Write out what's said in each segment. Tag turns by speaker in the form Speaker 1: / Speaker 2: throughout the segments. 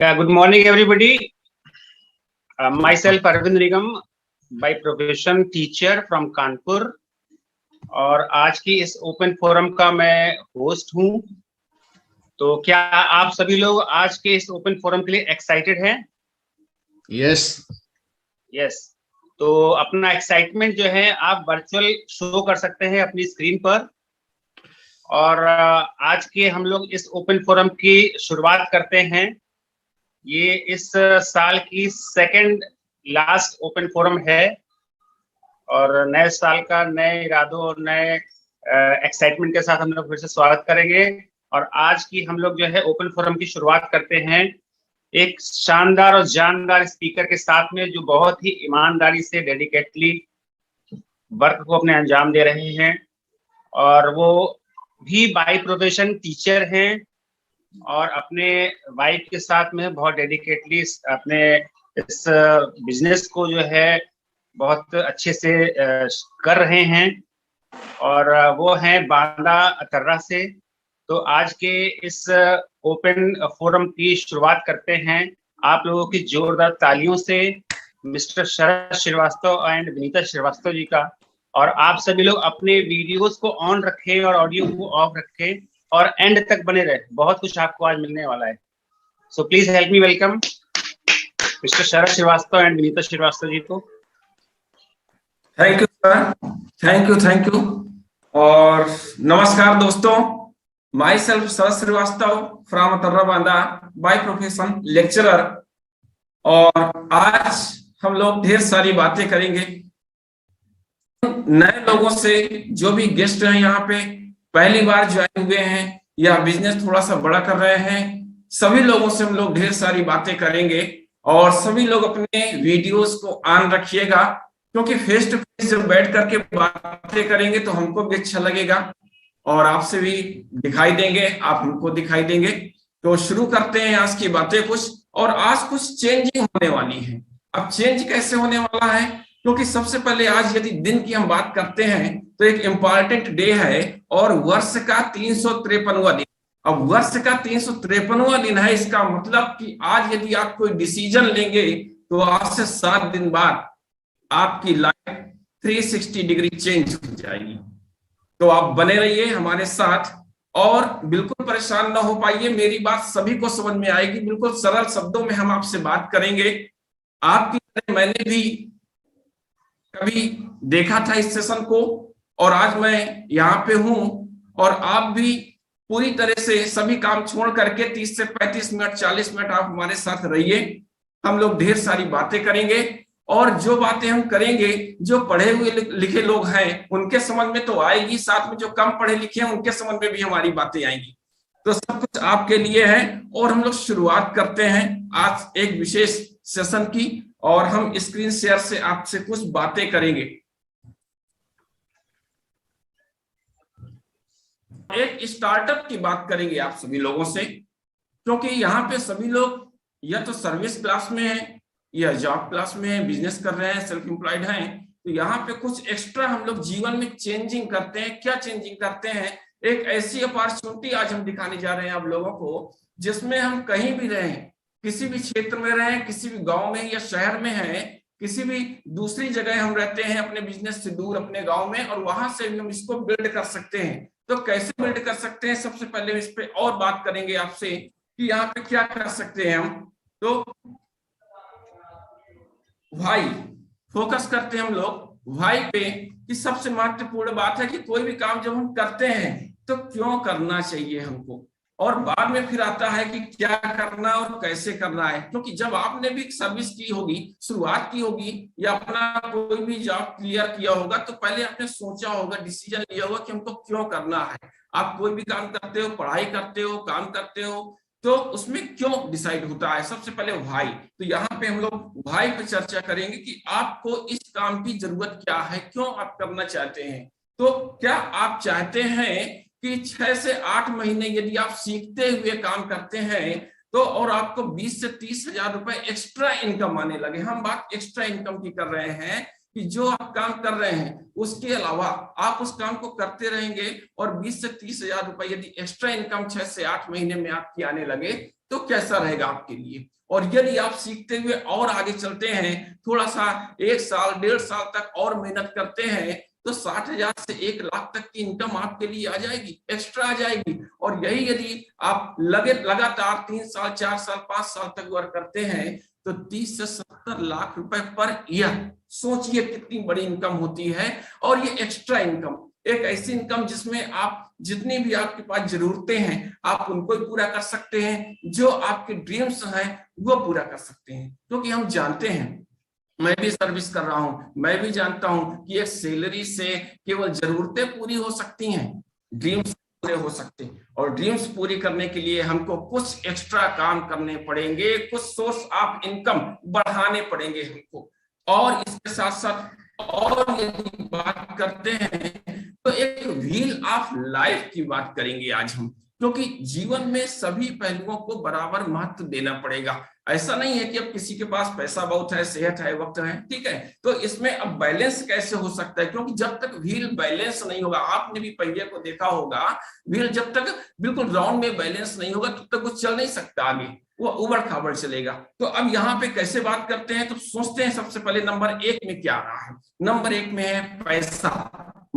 Speaker 1: Good morning, everybody. Myself Arvind Nigam, by profession teacher from Kanpur, और आज की इस ओपन फोरम का मैं होस्ट हूँ। तो क्या आप सभी लोग आज के इस ओपन फोरम के लिए एक्साइटेड हैं? यस। तो अपना एक्साइटमेंट जो है आप वर्चुअल शो कर सकते हैं अपनी स्क्रीन पर। और आज के हम लोग इस ओपन फोरम की शुरुआत करते हैं। ये इस साल की सेकंड लास्ट ओपन फोरम है और नए साल का नए इरादों और नए एक्साइटमेंट के साथ हम लोग फिर से स्वागत करेंगे। और आज की हम लोग जो है ओपन फोरम की शुरुआत करते हैं एक शानदार और जानदार स्पीकर के साथ में, जो बहुत ही ईमानदारी से डेडिकेटली वर्क को अपने अंजाम दे रहे हैं, और वो भी बाय प्रोफेशन टीचर हैं और अपने वाइफ के साथ में बहुत डेडिकेटली अपने इस बिजनेस को जो है बहुत अच्छे से कर रहे हैं, और वो हैं बांदा अतर्रा से। तो आज के इस ओपन फोरम की शुरुआत करते हैं आप लोगों की जोरदार तालियों से मिस्टर शरद श्रीवास्तव एंड विनीता श्रीवास्तव जी का। और आप सभी लोग अपने वीडियोस को ऑन रखें और ऑडियो को ऑफ रखें और एंड तक बने रहे। बहुत कुछ आपको आज मिलने वाला है। So please help me welcome mister Sharad Shrivastava and Vinita Shrivastava ji को।
Speaker 2: Thank you sir, thank you. और नमस्कार दोस्तों, myself Sharad Shrivastava from Atarra Banda, by profession lecturer. और आज हम लोग ढेर सारी बातें करेंगे नए लोगों से, जो भी गेस्ट हैं यहाँ पे पहली बार ज्वाइन हुए हैं या बिजनेस थोड़ा सा बड़ा कर रहे हैं, सभी लोगों से हम लोग ढेर सारी बातें करेंगे। और सभी लोग अपने वीडियोस को ऑन रखिएगा, क्योंकि फेस टू फेस जब बैठ करके बातें करेंगे तो हमको भी अच्छा लगेगा और आपसे भी दिखाई देंगे, आप हमको दिखाई देंगे। तो शुरू करते हैं आज की बातें कुछ। और आज कुछ चेंजिंग होने वाली है। अब चेंज कैसे होने वाला है, क्योंकि सबसे पहले आज यदि दिन की हम बात करते हैं तो एक इम्पॉर्टेंट डे है और वर्ष का 353वां दिन। अब वर्ष का 353वां दिन है, इसका मतलब कि आज यदि आप कोई डिसीजन लेंगे तो आज से 7 दिन बाद आपकी लाइफ 360 डिग्री चेंज हो जाएगी। तो आप बने रहिए हमारे साथ और बिल्कुल परेशान ना हो पाइए, मेरी बात सभी को समझ में आएगी। बिल्कुल सरल शब्दों में हम आपसे बात करेंगे। आपकी तरह मैंने भी कभी देखा था इस सेशन को, और आज मैं यहाँ पे हूं। और आप भी पूरी तरह से सभी काम छोड़ करके 30 से 35 मिनट 40 मिनट आप हमारे साथ रहिए। हम लोग ढेर सारी बातें करेंगे, और जो बातें हम करेंगे जो पढ़े हुए लिखे लोग हैं उनके समझ में तो आएगी, साथ में जो कम पढ़े लिखे हैं उनके समझ में भी हमारी बातें आएंगी। तो सब कुछ आपके लिए है। और हम लोग शुरुआत करते हैं आज एक विशेष सेशन की, और हम स्क्रीन शेयर से आपसे कुछ बातें करेंगे। एक स्टार्टअप की बात करेंगे आप सभी लोगों से, क्योंकि यहाँ पे सभी लोग या तो सर्विस क्लास में है या जॉब क्लास में है, बिजनेस कर रहे हैं, सेल्फ एम्प्लॉयड हैं। तो यहाँ पे कुछ एक्स्ट्रा हम लोग जीवन में चेंजिंग करते हैं। क्या चेंजिंग करते हैं, एक ऐसी अपॉर्चुनिटी आज हम दिखाने जा रहे हैं आप लोगों को, जिसमें हम कहीं भी रहें, किसी भी क्षेत्र में रहें, किसी भी गांव में या शहर में हैं, किसी भी दूसरी जगह हम रहते हैं अपने बिजनेस से दूर अपने गांव में, और वहां से हम इसको बिल्ड कर सकते हैं। तो कैसे बिल्ड कर सकते हैं, सबसे पहले इस पे और बात करेंगे आपसे कि यहाँ पे क्या कर सकते हैं हम। तो भाई फोकस करते हैं हम लोग भाई पे, कि सबसे महत्वपूर्ण बात है कि कोई भी काम जब हम करते हैं तो क्यों करना चाहिए हमको, और बाद में फिर आता है कि क्या करना और कैसे करना है। क्योंकि जब आपने भी सर्विस की होगी, शुरुआत की होगी, या अपना कोई भी जॉब क्लियर किया होगा, तो पहले आपने सोचा होगा, डिसीजन लिया होगा कि हमको क्यों करना है। आप कोई भी काम करते हो, पढ़ाई करते हो, काम करते हो, तो उसमें क्यों डिसाइड होता है। सबसे पहले भाई, तो यहाँ पे हम लोग भाई पे चर्चा करेंगे कि आपको इस काम की जरूरत क्या है, क्यों आप करना चाहते हैं। तो क्या आप चाहते हैं कि 6 से 8 महीने यदि आप सीखते हुए काम करते हैं तो और आपको 20 से 30 हजार रुपए एक्स्ट्रा इनकम आने लगे। हम बात एक्स्ट्रा इनकम की कर रहे हैं कि जो आप काम कर रहे हैं उसके अलावा आप उस काम को करते रहेंगे और 20 से 30 हजार रुपए यदि एक्स्ट्रा इनकम 6 से 8 महीने में आपकी आने लगे, तो कैसा रहेगा आपके लिए। और यदि आप सीखते हुए और आगे चलते हैं, थोड़ा सा 1 साल 1.5 साल तक और मेहनत करते हैं, तो 60,000 से 1 लाख तक की इनकम आपके लिए आ जाएगी, एक्स्ट्रा आ जाएगी। और यही यदि आप लगातार 3 साल 4 साल 5 साल तक वर्क करते हैं, तो 30 से 70 लाख रुपए पर ईयर, सोचिए कितनी बड़ी इनकम होती है। और ये एक्स्ट्रा इनकम, एक ऐसी इनकम जिसमें आप जितनी भी आपके पास जरूरतें हैं आप उनको ही पूरा कर सकते हैं, जो आपके ड्रीम्स हैं वो पूरा कर सकते हैं। क्योंकि हम जानते हैं, मैं भी सर्विस कर रहा हूं, मैं भी जानता हूं कि एक सैलरी से केवल जरूरतें पूरी हो सकती हैं, ड्रीम्स पूरे हो सकते हैं। और ड्रीम्स पूरी करने के लिए हमको कुछ एक्स्ट्रा काम करने पड़ेंगे, कुछ सोर्स ऑफ इनकम बढ़ाने पड़ेंगे हमको। और इसके साथ साथ और यदि बात करते हैं तो एक व्हील ऑफ लाइफ की बात करेंगे आज हम, क्योंकि जीवन में सभी पहलुओं को बराबर महत्व देना पड़ेगा। ऐसा नहीं है कि अब किसी के पास पैसा बहुत है, सेहत है, वक्त है, ठीक है, तो इसमें अब बैलेंस कैसे हो सकता है, क्योंकि जब तक व्हील बैलेंस नहीं होगा, आपने भी पहिए को देखा होगा, व्हील जब तक बिल्कुल राउंड में बैलेंस नहीं होगा तब तक वो चल नहीं सकता आगे, वो उबड़ खाबड़ चलेगा। तो अब यहाँ पे कैसे बात करते हैं, तो सोचते हैं सबसे पहले नंबर 1 में क्या आ रहा है। नंबर 1 में है पैसा,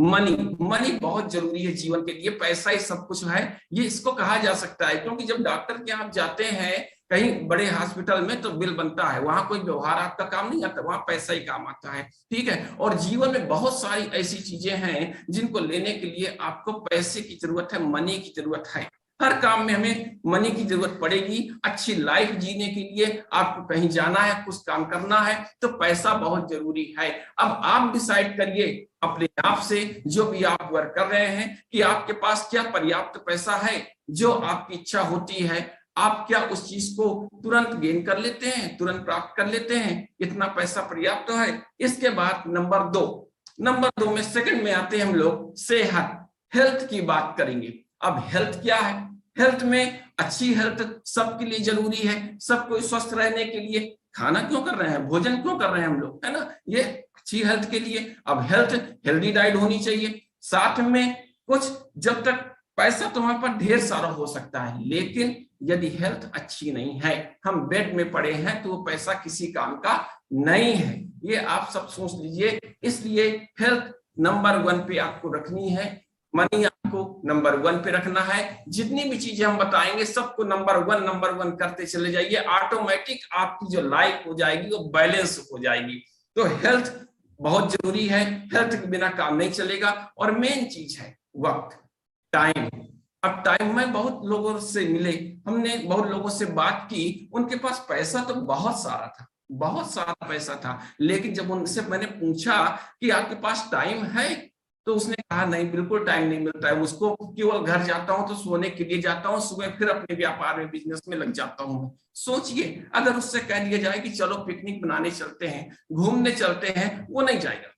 Speaker 2: मनी। मनी बहुत जरूरी है जीवन के लिए, पैसा ही सब कुछ है, ये इसको कहा जा सकता है। क्योंकि जब डॉक्टर के यहाँ जाते हैं कहीं बड़े हॉस्पिटल में, तो बिल बनता है, वहां कोई व्यवहार आपका काम नहीं आता, वहां पैसा ही काम आता है, ठीक है। और जीवन में बहुत सारी ऐसी चीजें हैं जिनको लेने के लिए आपको पैसे की जरूरत है, मनी की जरूरत है। हर काम में हमें मनी की जरूरत पड़ेगी। अच्छी लाइफ जीने के लिए आपको कहीं जाना है, कुछ काम करना है, तो पैसा बहुत जरूरी है। अब आप डिसाइड करिए अपने आप से, जो भी आप वर्क कर रहे हैं, कि आपके पास क्या पर्याप्त पैसा है, जो आपकी इच्छा होती है आप क्या उस चीज को तुरंत गेन कर लेते हैं, तुरंत प्राप्त कर लेते हैं, इतना पैसा पर्याप्त है। इसके बाद नंबर 2 में सेकंड में आते हैं हम लोग सेहत, हेल्थ की बात करेंगे। अब हेल्थ क्या है, हेल्थ में अच्छी हेल्थ सबके लिए जरूरी है। सबको स्वस्थ रहने के लिए खाना क्यों कर रहे हैं, भोजन क्यों कर रहे हैं हम लोग, है ना, ये अच्छी हेल्थ के लिए। अब हेल्दी डाइट होनी चाहिए। साथ में कुछ, जब तक पैसा तो हमारे पास ढेर सारा हो सकता है, लेकिन यदि हेल्थ अच्छी नहीं है, हम बेड में पड़े हैं, तो वो पैसा किसी काम का नहीं है, ये आप सब सोच लीजिए। इसलिए हेल्थ नंबर 1 पे आपको रखनी है, मनी आपको नंबर 1 पे रखना है। जितनी भी चीजें हम बताएंगे सबको नंबर 1 करते चले जाइए, ऑटोमेटिक आपकी जो लाइफ हो जाएगी वो बैलेंस हो जाएगी। तो हेल्थ बहुत जरूरी है, हेल्थ के बिना काम नहीं चलेगा। और मेन चीज है वक्त, टाइम। अब टाइम में बहुत लोगों से मिले, हमने बहुत लोगों से बात की, उनके पास पैसा तो बहुत सारा था, बहुत सारा पैसा था, लेकिन जब उनसे मैंने पूछा कि आपके पास टाइम है, तो उसने कहा नहीं, बिल्कुल टाइम नहीं मिलता है उसको, केवल घर जाता हूं तो सोने के लिए जाता हूं, सुबह फिर अपने व्यापार में बिजनेस में लग जाता हूं। सोचिए अगर उससे कह दिया जाए कि चलो पिकनिक मनाने चलते हैं, घूमने चलते हैं, वो नहीं जाएगा।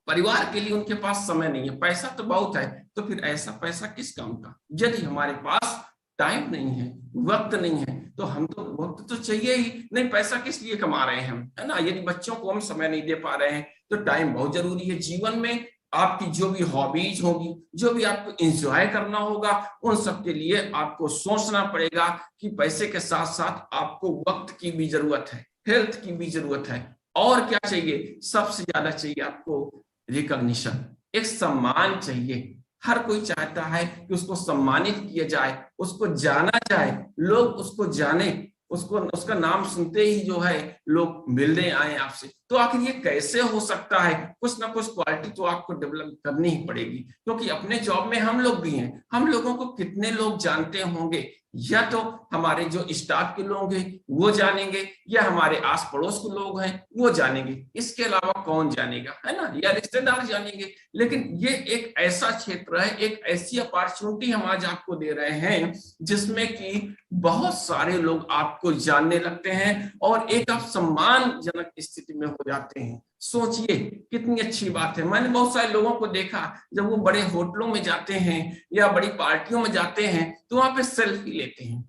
Speaker 2: परिवार के लिए उनके पास समय नहीं है, पैसा तो बहुत है, तो फिर ऐसा पैसा किस काम का। यदि हमारे पास टाइम नहीं है, वक्त नहीं है, तो हम तो वक्त तो चाहिए ही नहीं, पैसा किस लिए कमा रहे हैं हम, है ना। यदि बच्चों को हम समय नहीं दे पा रहे हैं, तो टाइम बहुत जरूरी है। जीवन में आपकी जो भी हॉबीज होगी, जो भी आपको एंजॉय करना होगा, उन सब के लिए आपको सोचना पड़ेगा कि पैसे के साथ साथ आपको वक्त की भी जरूरत है, हेल्थ की भी जरूरत है। और क्या चाहिए, सबसे ज्यादा चाहिए आपको रिकॉग्निशन, एक सम्मान चाहिए। हर कोई चाहता है कि उसको सम्मानित किया जाए, उसको जाना जाए, लोग उसको जाने, उसको उसका नाम सुनते ही जो है लोग मिलने आए आपसे। तो आखिर ये कैसे हो सकता है, कुछ ना कुछ क्वालिटी तो आपको डेवलप करनी ही पड़ेगी। क्योंकि अपने जॉब में हम लोग भी हैं, हम लोगों को कितने लोग जानते होंगे, या तो हमारे जो स्टाफ के लोग हैं वो जानेंगे, या हमारे आस पड़ोस के लोग हैं वो जानेंगे, इसके अलावा कौन जानेगा, है ना, या रिश्तेदार जानेंगे। लेकिन ये एक ऐसा क्षेत्र है, एक ऐसी अपॉर्चुनिटी हम आज आपको दे रहे हैं जिसमें कि बहुत सारे लोग आपको जानने लगते हैं और एक आप सम्मानजनक स्थिति में हो जाते हैं। सोचिए कितनी अच्छी बात है। मैंने बहुत सारे लोगों को देखा, जब वो बड़े होटलों में जाते हैं या बड़ी पार्टियों में जाते हैं, तो वहां पे सेल्फी लेते हैं।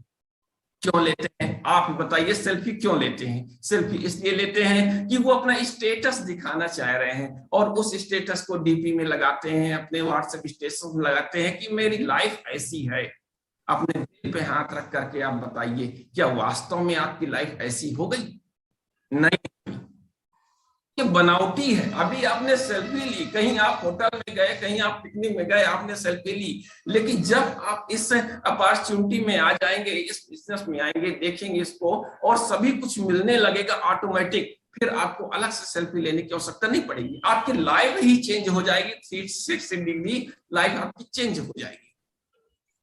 Speaker 2: क्यों लेते हैं आप बताइए, सेल्फी क्यों लेते हैं? सेल्फी इसलिए लेते हैं कि वो अपना स्टेटस दिखाना चाह रहे हैं, और उस स्टेटस को डीपी में लगाते हैं, अपने व्हाट्सएप स्टेटस में लगाते हैं कि मेरी लाइफ ऐसी है। अपने दिल पे हाथ रख करके आप बताइए, क्या वास्तव में आपकी लाइफ ऐसी हो गई? नहीं, ये बनावटी है। अभी आपने सेल्फी ली, कहीं आप होटल में गए, कहीं आप पिकनिक में गए, आपने सेल्फी ली, लेकिन जब आप इस अपॉर्चुनिटी में आ जाएंगे, इस बिजनेस में आएंगे, देखेंगे इसको और सभी कुछ मिलने लगेगा ऑटोमेटिक, फिर आपको अलग से सेल्फी लेने की आवश्यकता नहीं पड़ेगी। आपकी लाइफ ही चेंज हो जाएगी, 360 डिग्री लाइफ आपकी चेंज हो जाएगी।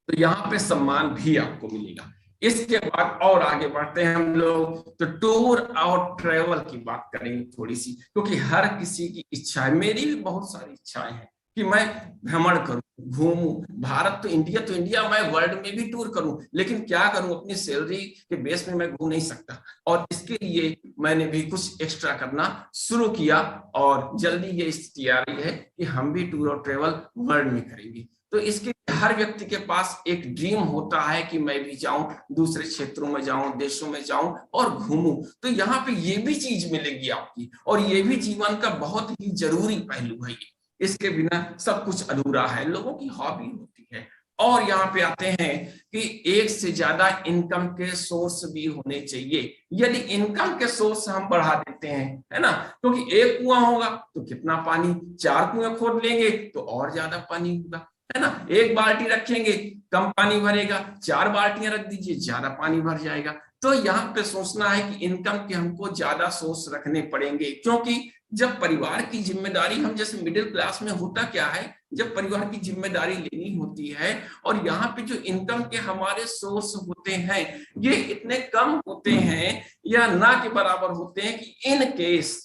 Speaker 2: तो यहाँ पे सम्मान भी आपको मिलेगा। इसके बाद और आगे बढ़ते हैं हम लोग, तो टूर और ट्रेवल की बात करेंगे थोड़ी सी, क्योंकि हर किसी की इच्छा है, मेरी भी बहुत सारी इच्छाएं हैं कि मैं भ्रमण करूं, घूमूं, भारत तो इंडिया, मैं वर्ल्ड में भी टूर करूं, लेकिन क्या करूं, अपनी सैलरी के बेस में मैं घूम नहीं सकता, और इसके लिए मैंने भी कुछ एक्स्ट्रा करना शुरू किया, और जल्दी ये तैयारी है कि हम भी टूर और ट्रेवल वर्ल्ड में करेंगे। तो इसके हर व्यक्ति के पास एक ड्रीम होता है कि मैं भी जाऊं, दूसरे क्षेत्रों में जाऊं, देशों में जाऊं और घूमूं। तो यहाँ पे ये भी चीज मिलेगी आपकी, और ये भी जीवन का बहुत ही जरूरी पहलू है। इसके बिना सब कुछ अधूरा है, लोगों की हॉबी होती है। और यहाँ पे आते हैं कि एक से ज्यादा इनकम के सोर्स भी होने चाहिए। यदि इनकम के सोर्स हम बढ़ा देते हैं, है ना, क्योंकि एक कुआं होगा तो कितना पानी, 4 कुएं खोद लेंगे तो और ज्यादा पानी होगा, है ना। एक बाल्टी रखेंगे कम पानी भरेगा, 4 बाल्टियां रख दीजिए ज्यादा पानी भर जाएगा। तो यहाँ पे सोचना है कि इनकम के हमको ज्यादा सोर्स रखने पड़ेंगे, क्योंकि जब परिवार की जिम्मेदारी, हम जैसे मिडिल क्लास में होता क्या है, जब परिवार की जिम्मेदारी लेनी होती है और यहाँ पे जो इनकम के हमारे सोर्स होते हैं ये इतने कम होते हैं या ना के बराबर होते हैं कि इन केस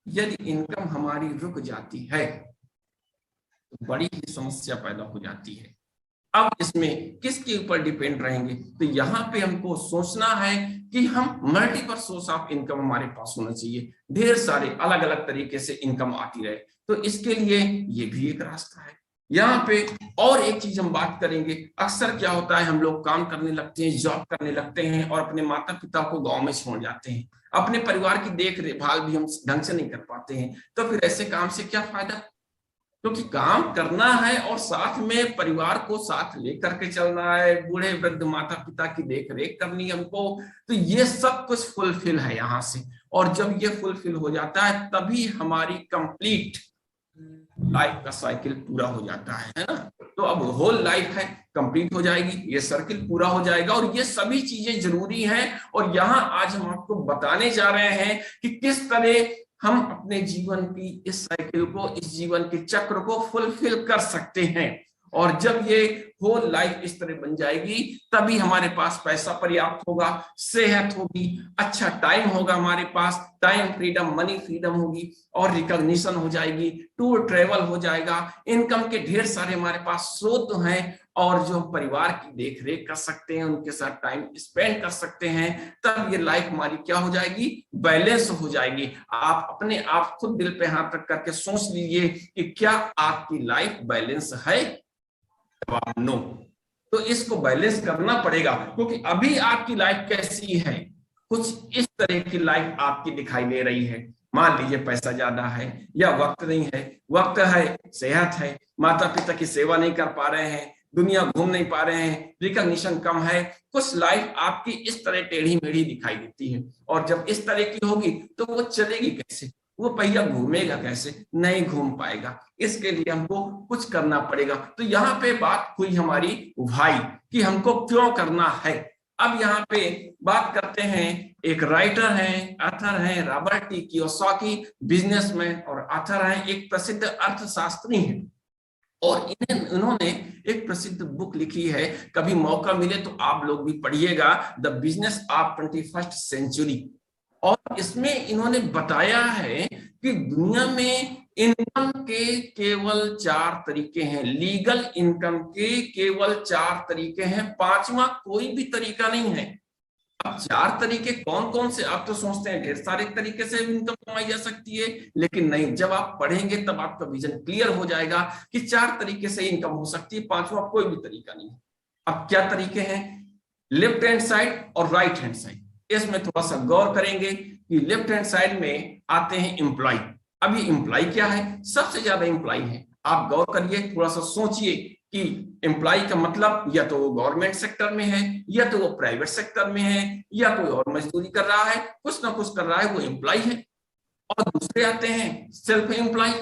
Speaker 2: यदि इनकम हमारी रुक जाती है तो बड़ी ही समस्या पैदा हो जाती है। अब इसमें किसके ऊपर डिपेंड रहेंगे, तो यहाँ पे हमको सोचना है कि हम मल्टीपल सोर्स ऑफ इनकम हमारे पास होना चाहिए, ढेर सारे अलग अलग तरीके से इनकम आती रहे। तो इसके लिए ये भी एक रास्ता है। यहाँ पे और एक चीज हम बात करेंगे, अक्सर क्या होता है, हम लोग काम करने लगते हैं, जॉब करने लगते हैं और अपने माता पिता को गांव में छोड़ जाते हैं, अपने परिवार की देखभाल भी हम ढंग से नहीं कर पाते हैं। तो फिर ऐसे काम से क्या फायदा, क्योंकि काम करना है और साथ में परिवार को साथ लेकर के चलना है, बूढ़े वृद्ध माता पिता की देख रेख करनी है हमको। तो ये सब कुछ फुलफिल है यहाँ से, और जब ये फुलफिल हो जाता है तभी हमारी कंप्लीट लाइफ का साइकिल पूरा हो जाता है ना। तो अब होल लाइफ है कंप्लीट हो जाएगी, ये सर्किल पूरा हो जाएगा, और ये सभी चीजें जरूरी हैं। और यहाँ आज हम आपको बताने जा रहे हैं कि किस तरह हम अपने जीवन की इस साइकिल को, इस जीवन के चक्र को फुलफिल कर सकते हैं। और जब ये होल लाइफ इस तरह बन जाएगी तभी हमारे पास पैसा पर्याप्त होगा, सेहत होगी, अच्छा टाइम होगा हमारे पास, टाइम फ्रीडम, मनी फ्रीडम होगी, और रिकॉग्निशन हो जाएगी, टूर ट्रेवल हो जाएगा, इनकम के ढेर सारे हमारे पास स्रोत हैं, और जो परिवार की देख रेख कर सकते हैं, उनके साथ टाइम स्पेंड कर सकते हैं। तब ये लाइफ हमारी क्या हो जाएगी, बैलेंस हो जाएगी। आप अपने आप खुद दिल पे हाथ रख करके सोच लीजिए कि क्या आपकी लाइफ बैलेंस है। जवाब नो। तो इसको बैलेंस करना पड़ेगा, क्योंकि अभी आपकी लाइफ कैसी है, कुछ इस तरह की लाइफ आपकी दिखाई दे रही है। मान लीजिए पैसा ज्यादा है या वक्त नहीं है, वक्त है, सेहत है, माता पिता की सेवा नहीं कर पा रहे हैं, दुनिया घूम नहीं पा रहे हैं, रिकॉग्निशन कम है, कुछ लाइफ आपकी इस तरह टेढ़ी मेढ़ी दिखाई देती है। और जब इस तरह की होगी तो वो चलेगी कैसे, वो पहिया घूमेगा कैसे, नहीं घूम पाएगा। इसके लिए हमको कुछ करना पड़ेगा। तो यहाँ पे बात हुई हमारी भाई कि हमको क्यों करना है। अब यहाँ पे बात करते हैं, एक राइटर हैं, ऑथर हैं, रॉबर्ट टी कियोसाकी, बिजनेसमैन और ऑथर हैं, एक प्रसिद्ध अर्थशास्त्री हैं, और इन्होंने एक प्रसिद्ध बुक लिखी है, कभी मौका मिले तो आप लोग भी पढ़िएगा, the business of 21st century. और इसमें इन्होंने बताया है कि दुनिया में इनकम के केवल 4 तरीके हैं, लीगल इनकम के केवल 4 तरीके हैं, 5वां कोई भी तरीका नहीं है। अब 4 तरीके कौन कौन से, आप तो सोचते हैं ढेर सारे तरीके से इनकम कमाई जा सकती है, लेकिन नहीं, जब आप पढ़ेंगे तब आपका विजन क्लियर हो जाएगा कि 4 तरीके से इनकम हो सकती है, 5वां कोई भी तरीका नहीं। अब क्या तरीके हैं, लेफ्ट हैंड साइड और राइट हैंड साइड। इसमें थोड़ा सा गौर करेंगे कि लेफ्ट हैंड साइड में आते हैं एम्प्लॉय। अब ये एम्प्लॉय क्या है, सबसे ज्यादा एम्प्लॉय है। आप गौर करिए, थोड़ा सा सोचिए कि एम्प्लॉय का मतलब या तो वो गवर्नमेंट सेक्टर में है, या तो वो प्राइवेट सेक्टर में है, या कोई और मजदूरी कर रहा है, कुछ ना कुछ कर रहा है, वो एम्प्लॉय है। और दूसरे आते हैं सेल्फ एम्प्लॉय,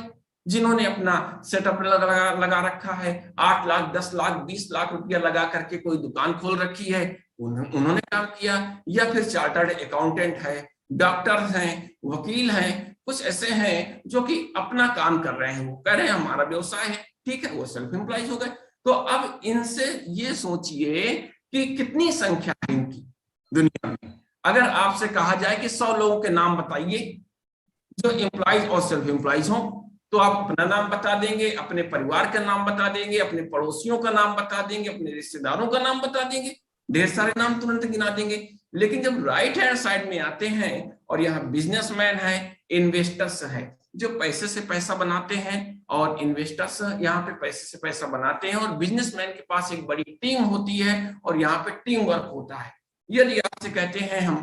Speaker 2: जिन्होंने अपना सेटअप लगा रखा है, 8 लाख 10 लाख 20 लाख रुपया लगा करके कोई दुकान खोल रखी है, उन्होंने काम किया। या फिर चार्टर्ड अकाउंटेंट है, डॉक्टर हैं, वकील हैं, कुछ ऐसे हैं जो कि अपना काम कर रहे हैं, वो कह रहे हैं हमारा व्यवसाय है, ठीक है, वो सेल्फ एम्प्लॉयज हो गए। तो अब इनसे ये सोचिए कि कितनी संख्या है इनकी दुनिया में। अगर आपसे कहा जाए कि 100 लोगों के नाम बताइए जो एम्प्लॉयज और सेल्फ एम्प्लॉयज हों, तो आप अपना नाम बता देंगे, अपने परिवार का नाम बता देंगे, अपने पड़ोसियों का नाम बता देंगे, अपने रिश्तेदारों का नाम बता देंगे, ढेर सारे नाम तुरंत गिना देंगे। लेकिन जब राइट हैंड साइड में आते हैं और यहाँ बिजनेसमैन है, इन्वेस्टर्स है, जो पैसे से पैसा बनाते हैं, और इन्वेस्टर्स यहाँ पे पैसे से पैसा बनाते हैं, और बिजनेसमैन के पास एक बड़ी टीम होती है, और यहाँ पे टीम वर्क होता है। यदि आपसे कहते हैं हम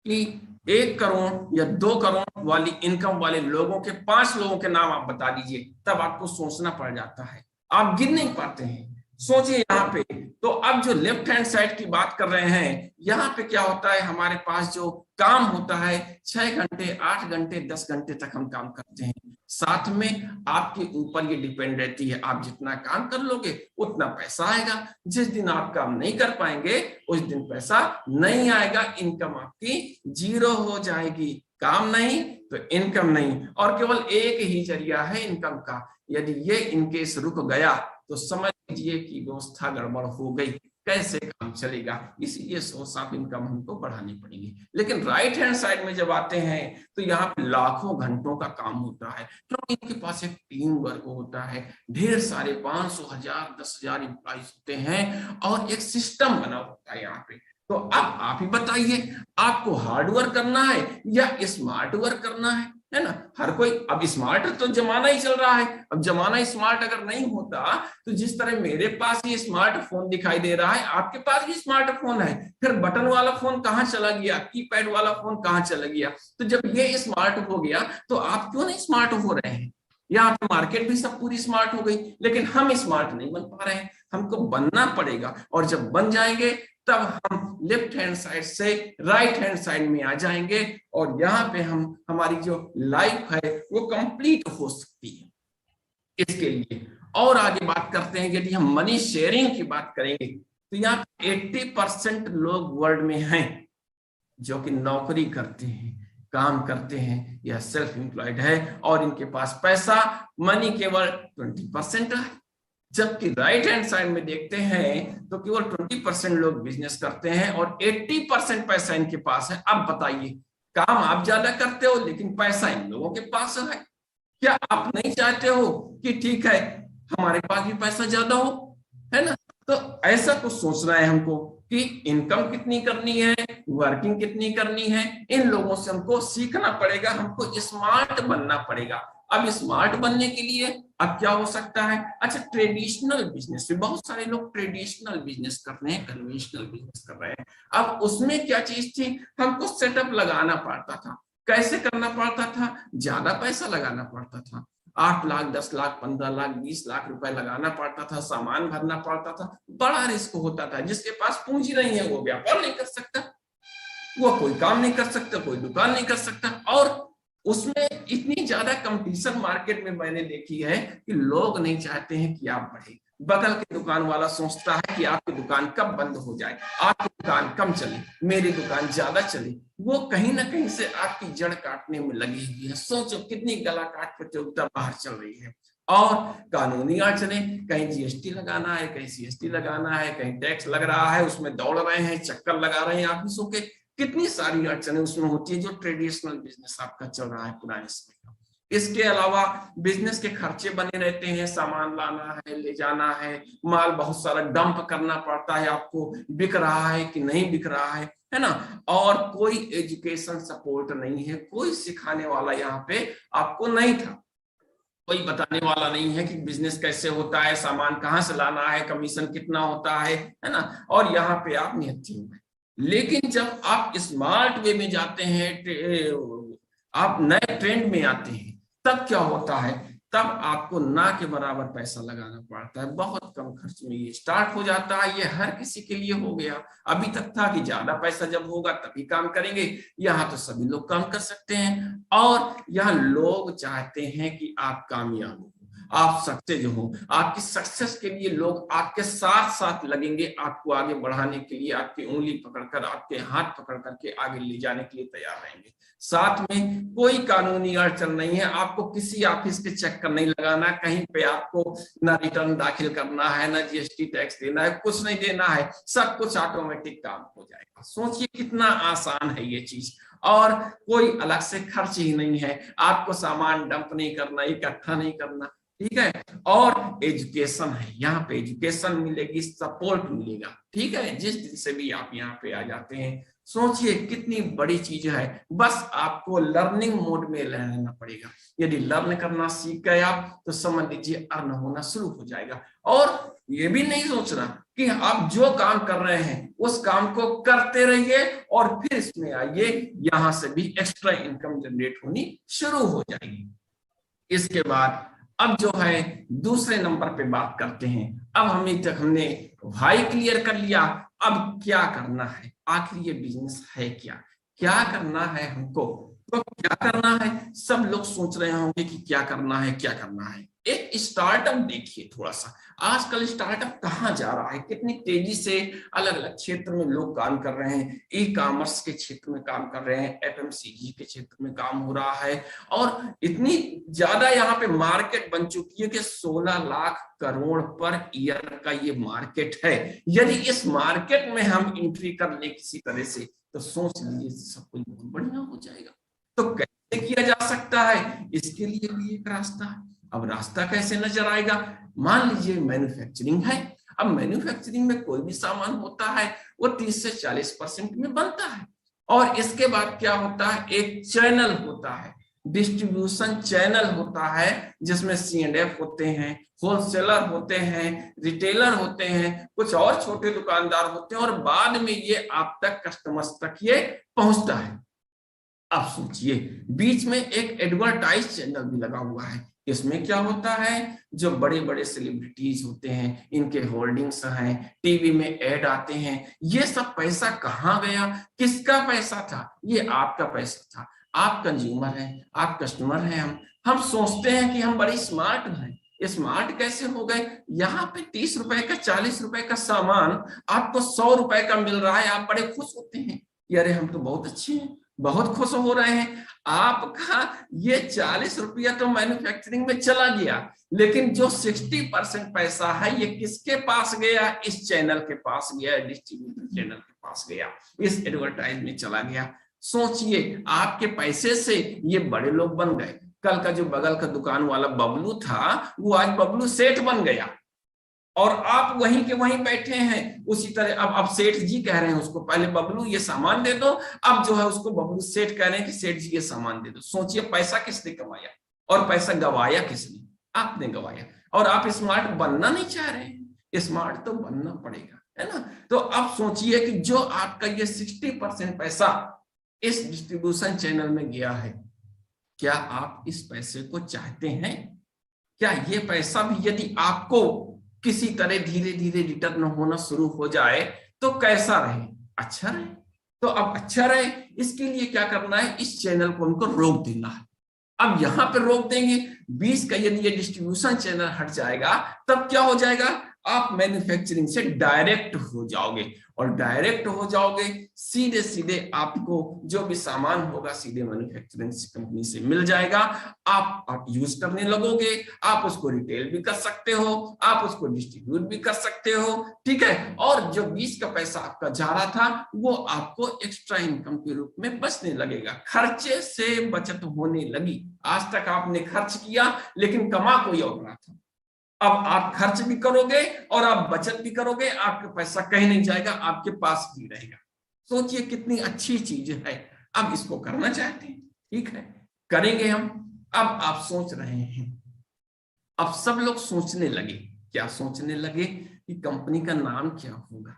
Speaker 2: कि 1 करोड़ या 2 करोड़ वाली इनकम वाले लोगों के 5 लोगों के नाम आप बता दीजिए, तब आपको सोचना पड़ जाता है, आप गिन नहीं पाते हैं। सोचिए यहाँ पे, तो अब जो लेफ्ट हैंड साइड की बात कर रहे हैं, यहाँ पे क्या होता है, हमारे पास जो काम होता है 6 घंटे 8 घंटे 10 घंटे तक हम काम करते हैं। साथ में आपके ऊपर ये डिपेंड रहती है, आप जितना काम कर लोगे उतना पैसा आएगा, जिस दिन आप काम नहीं कर पाएंगे उस दिन पैसा नहीं आएगा, इनकम आपकी 0 हो जाएगी। काम नहीं तो इनकम नहीं, और केवल एक ही जरिया है इनकम का। यदि ये इनकेस रुक गया तो समझ लीजिए कि व्यवस्था गड़बड़ हो गई, कैसे काम चलेगा। इसलिए सोर्स ऑफ इनकम हमको बढ़ानी पड़ेगी। लेकिन राइट हैंड साइड में जब आते हैं तो यहाँ पे लाखों घंटों का काम होता है, क्योंकि इनके पास एक टीम वर्क होता है, ढेर सारे 500 1000 10,000 एम्प्लॉइज होते हैं, और एक सिस्टम बना होता है यहाँ पे। तो अब आप ही बताइए, आपको हार्ड वर्क करना है या स्मार्ट वर्क करना है ना। हर कोई, अब स्मार्ट तो जमाना ही चल रहा है, अब जमाना स्मार्ट अगर नहीं होता तो जिस तरह मेरे पास ये स्मार्टफोन दिखाई दे रहा है, आपके पास भी स्मार्टफोन है, फिर बटन वाला फोन कहाँ चला गया, कीपैड वाला फोन कहाँ चला गया। तो जब ये स्मार्ट हो गया तो आप क्यों नहीं स्मार्ट हो रहे हैं। यहाँ पे मार्केट भी सब पूरी स्मार्ट हो गई, लेकिन हम स्मार्ट नहीं बन पा रहे हैं, हमको बनना पड़ेगा। और जब बन जाएंगे तब हम लेफ्ट हैंड साइड से राइट हैंड साइड में आ जाएंगे, और यहाँ पे हम हमारी जो लाइफ है वो कंप्लीट हो सकती है। इसके लिए और आगे बात करते हैं, यदि हम मनी शेयरिंग की बात करेंगे तो यहाँ 80% लोग वर्ल्ड में हैं जो कि नौकरी करते हैं, काम करते हैं, या सेल्फ एम्प्लॉयड है, और इनके पास पैसा मनी केवल 20% है। जबकि राइट हैंड साइड में देखते हैं तो केवल 20% लोग बिजनेस करते हैं और 80% पैसा इनके पास है। अब बताइए, काम आप ज्यादा करते हो लेकिन पैसा इन लोगों के पास है। क्या आप नहीं चाहते हो कि ठीक है हमारे पास भी पैसा ज्यादा हो, है ना। तो ऐसा कुछ सोचना है हमको कि इनकम कितनी करनी है, वर्किंग कितनी करनी है, इन लोगों से हमको सीखना पड़ेगा, हमको स्मार्ट बनना पड़ेगा। अब स्मार्ट बनने के लिए अब क्या हो सकता है, अच्छा ट्रेडिशनल बिजनेस, बहुत सारे लोग ट्रेडिशनल बिजनेस कर रहे हैं, कन्वेंशनल बिजनेस कर रहे हैं। अब उसमें क्या चीज थी, हमको सेटअप लगाना पड़ता था। कैसे करना पड़ता था, ज्यादा पैसा लगाना पड़ता था, 8 लाख 10 लाख 15 लाख 20 लाख रुपए लगाना पड़ता था, सामान भरना पड़ता था, बड़ा रिस्क होता था। जिसके पास पूंजी नहीं है वो व्यापार नहीं कर सकता, वो कोई काम नहीं कर सकता, कोई दुकान नहीं कर सकता। और उसमें इतनी ज्यादा कंपटीशन मार्केट में मैंने देखी है कि लोग नहीं चाहते हैं कि आप बढ़े। बगल के दुकान वाला सोचता है कि आपकी दुकान कब बंद हो जाए, आपकी दुकान कम चले, मेरी दुकान ज्यादा चले। वो कहीं ना कहीं से आपकी जड़ काटने में लगी हुई है। सोचो कितनी गला काट प्रतियोगिता बाहर चल रही है, और कानूनी अड़चने, कहीं जीएसटी लगाना है, कहीं सीएसटी लगाना है, कहीं टैक्स लग रहा है, उसमें दौड़ रहे हैं, चक्कर लगा रहे हैं ऑफिसों के, कितनी सारी अड़चने उसमें होती है जो ट्रेडिशनल बिजनेस आपका चल रहा है पुराने समय का। इसके अलावा बिजनेस के खर्चे बने रहते हैं, सामान लाना है, ले जाना है, माल बहुत सारा डंप करना पड़ता है, आपको बिक रहा है कि नहीं बिक रहा है ना। और कोई एजुकेशन सपोर्ट नहीं है, कोई सिखाने वाला यहाँ पे आपको नहीं था, कोई बताने वाला नहीं है कि बिजनेस कैसे होता है, सामान कहाँ से लाना है, कमीशन कितना होता है ना। और यहाँ पे आप निहत्थी हुए। लेकिन जब आप स्मार्ट वे में जाते हैं, आप नए ट्रेंड में आते हैं, तब क्या होता है, तब आपको ना के बराबर पैसा लगाना पड़ता है, बहुत कम खर्च में ये स्टार्ट हो जाता है। ये हर किसी के लिए हो गया। अभी तक था कि ज्यादा पैसा जब होगा तभी काम करेंगे, यहाँ तो सभी लोग काम कर सकते हैं। और यहाँ लोग चाहते हैं कि आप कामयाब हो, आप सक्सेस हो। आपकी सक्सेस के लिए लोग आपके साथ साथ लगेंगे, आपको आगे बढ़ाने के लिए आपकी उंगली पकड़कर, आपके हाथ पकड़ करके आगे ले जाने के लिए तैयार रहेंगे। साथ में कोई कानूनी अड़चन नहीं है, आपको किसी ऑफिस के चक्कर नहीं लगाना, कहीं पे आपको ना रिटर्न दाखिल करना है, ना जीएसटी टैक्स देना है, कुछ नहीं देना है, सब कुछ ऑटोमेटिक काम हो जाएगा। सोचिए कितना आसान है ये चीज। और कोई अलग से खर्च ही नहीं है, आपको सामान डंप नहीं करना, इकट्ठा नहीं करना, ठीक है। और एजुकेशन है, यहाँ पे एजुकेशन मिलेगी, सपोर्ट मिलेगा, ठीक है, जिस दिन से भी आप यहाँ पे आ जाते हैं। सोचिए कितनी बड़ी चीज है। बस आपको लर्निंग मोड में रहना पड़ेगा। यदि लर्न करना सीख गए आप तो समझ लीजिए अर्न होना शुरू हो जाएगा। और ये भी नहीं सोचना कि आप जो काम कर रहे हैं उस काम को करते रहिए और फिर इसमें आइए, यहां से भी एक्स्ट्रा इनकम जनरेट होनी शुरू हो जाएगी। इसके बाद अब जो है दूसरे नंबर पे बात करते हैं। अब हमने भाई क्लियर कर लिया, अब क्या करना है, आखिर ये बिजनेस है क्या, क्या करना है हमको। तो क्या करना है, सब लोग सोच रहे होंगे कि क्या करना है, क्या करना है। एक स्टार्टअप देखिए, थोड़ा सा आजकल स्टार्टअप कहाँ जा रहा है, कितनी तेजी से अलग अलग क्षेत्र में लोग काम कर रहे हैं। ई कॉमर्स के क्षेत्र में काम कर रहे हैं, एफएमसीजी के क्षेत्र में काम हो रहा है, और इतनी ज्यादा यहाँ पे मार्केट बन चुकी है कि 16 लाख करोड़ पर ईयर का ये मार्केट है। यदि इस मार्केट में हम एंट्री कर ले किसी तरह से, तो सोच लीजिए सब कुछ बहुत बढ़िया हो जाएगा। तो कैसे किया जा सकता है, इसके लिए भी एक रास्ता है। अब रास्ता कैसे नजर आएगा, मान लीजिए मैन्युफैक्चरिंग है। अब मैन्युफैक्चरिंग में कोई भी सामान होता है वो 30 से 40% में बनता है। और इसके बाद क्या होता है, एक चैनल होता है, डिस्ट्रीब्यूशन चैनल होता है, जिसमें C&F होते हैं, होलसेलर होते हैं, रिटेलर होते हैं, कुछ और छोटे दुकानदार होते हैं, और बाद में ये आप तक कस्टमर्स तक ये पहुंचता है। आप सोचिए बीच में एक एडवर्टाइज चैनल भी लगा हुआ है। इसमें क्या होता है, जो बड़े बड़े सेलिब्रिटीज होते हैं, इनके होल्डिंग्स हैं, टीवी में ऐड आते हैं। ये सब पैसा कहाँ गया, किसका पैसा था, ये आपका पैसा था। आप कंज्यूमर हैं, आप कस्टमर हैं। हम सोचते हैं कि हम बड़ी स्मार्ट हैं। स्मार्ट कैसे हो गए, यहाँ पे 30 रुपए का 40 रुपए का सामान आपको 100 रुपए का मिल रहा है, आप बड़े खुश होते हैं कि अरे हम तो बहुत अच्छे हैं, बहुत खुश हो रहे हैं। आपका ये 40 रुपया तो मैन्युफैक्चरिंग में चला गया, लेकिन जो 60% पैसा है ये किसके पास गया, इस चैनल के पास गया, डिस्ट्रीब्यूटर चैनल के पास गया, इस एडवर्टाइज में चला गया। सोचिए आपके पैसे से ये बड़े लोग बन गए। कल का जो बगल का दुकान वाला बबलू था, वो आज बबलू सेठ बन गया, और आप वहीं के वहीं बैठे हैं। उसी तरह अब सेठ जी कह रहे हैं उसको, पहले बबलू ये सामान दे दो, अब जो है उसको बबलू सेठ कह रहे हैं कि सेठ जी ये सामान दे दो। सोचिए पैसा किसने कमाया और पैसा गवाया किसने, आपने गवाया। और आप स्मार्ट बनना नहीं चाह रहे हैं, स्मार्ट तो बनना पड़ेगा, है ना। तो अब सोचिए कि जो आपका ये 60% पैसा इस डिस्ट्रीब्यूशन चैनल में गया है, क्या आप इस पैसे को चाहते हैं? क्या ये पैसा भी यदि आपको किसी तरह धीरे धीरे रिटर्न होना शुरू हो जाए तो कैसा रहे, अच्छा रहे। तो अब अच्छा रहे इसके लिए क्या करना है, इस चैनल को उनको रोक देना है। अब यहां पर रोक देंगे, 20 का यदि ये डिस्ट्रीब्यूशन चैनल हट जाएगा, तब क्या हो जाएगा, आप मैन्युफैक्चरिंग से डायरेक्ट हो जाओगे, और डायरेक्ट हो जाओगे सीधे सीधे आपको जो भी सामान होगा सीधे मैन्युफैक्चरिंग कंपनी से मिल जाएगा। आप यूज करने लगोगे, आप उसको रिटेल भी कर सकते हो, आप उसको डिस्ट्रीब्यूट भी कर सकते हो, ठीक है। और जो 20 का पैसा आपका जा रहा था वो आपको एक्स्ट्रा इनकम के रूप में बचने लगेगा, खर्चे से बचत होने लगी। आज तक आपने खर्च किया लेकिन कमा कोई और रहा था, अब आप खर्च भी करोगे और आप बचत भी करोगे, आपका पैसा कहीं नहीं जाएगा, आपके पास भी रहेगा। सोचिए कितनी अच्छी चीज है। अब इसको करना चाहते हैं, ठीक है, करेंगे हम। अब आप सोच रहे हैं, अब सब लोग सोचने लगे, क्या सोचने लगे कि कंपनी का नाम क्या होगा।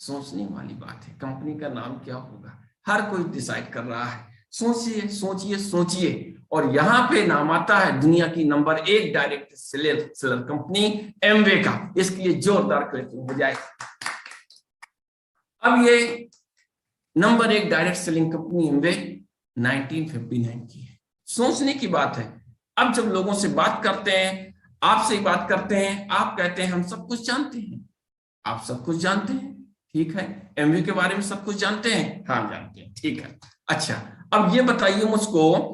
Speaker 2: सोचने वाली बात है, कंपनी का नाम क्या होगा, हर कोई डिसाइड कर रहा है। सोचिए सोचिए सोचिए, और यहाँ पे नाम आता है दुनिया की number 1 direct seller company Amway का। इसके लिए जोरदार क्लैपिंग हो जाए। अब ये number 1 direct selling company Amway 1959 की है। सोचने की बात है, अब जब लोगों से बात करते हैं, आपसे बात करते हैं, आप कहते हैं हम सब कुछ जानते हैं। आप सब कुछ जानते हैं, ठीक है। एमवे के बारे में सब कुछ जानते हैं, हाँ जानते हैं, ठीक है। अच्छा, अब ये बताइए मुझको,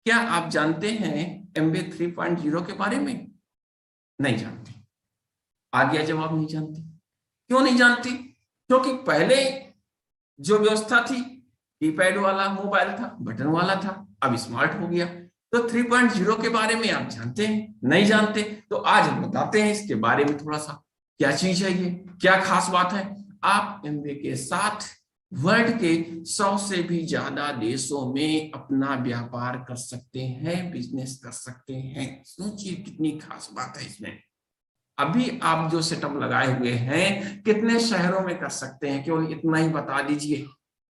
Speaker 2: क्या आप जानते हैं एमवे 3.0 के बारे में? नहीं जानते। आ गया जवाब, नहीं जानते। क्यों नहीं जानते? क्योंकि पहले जो व्यवस्था थी कीपैड वाला मोबाइल था, बटन वाला था, अब स्मार्ट हो गया। तो 3.0 के बारे में आप जानते हैं? नहीं जानते। तो आज हम बताते हैं इसके बारे में थोड़ा सा, क्या चीज है ये, क्या खास बात है। आप एमवे के साथ वर्ल्ड के 100 से भी ज्यादा देशों में अपना व्यापार कर सकते हैं, बिजनेस कर सकते हैं। सोचिए कितनी खास बात है इसमें। अभी आप जो सेटअप लगाए हुए हैं, कितने शहरों में कर सकते हैं, केवल इतना ही बता दीजिए।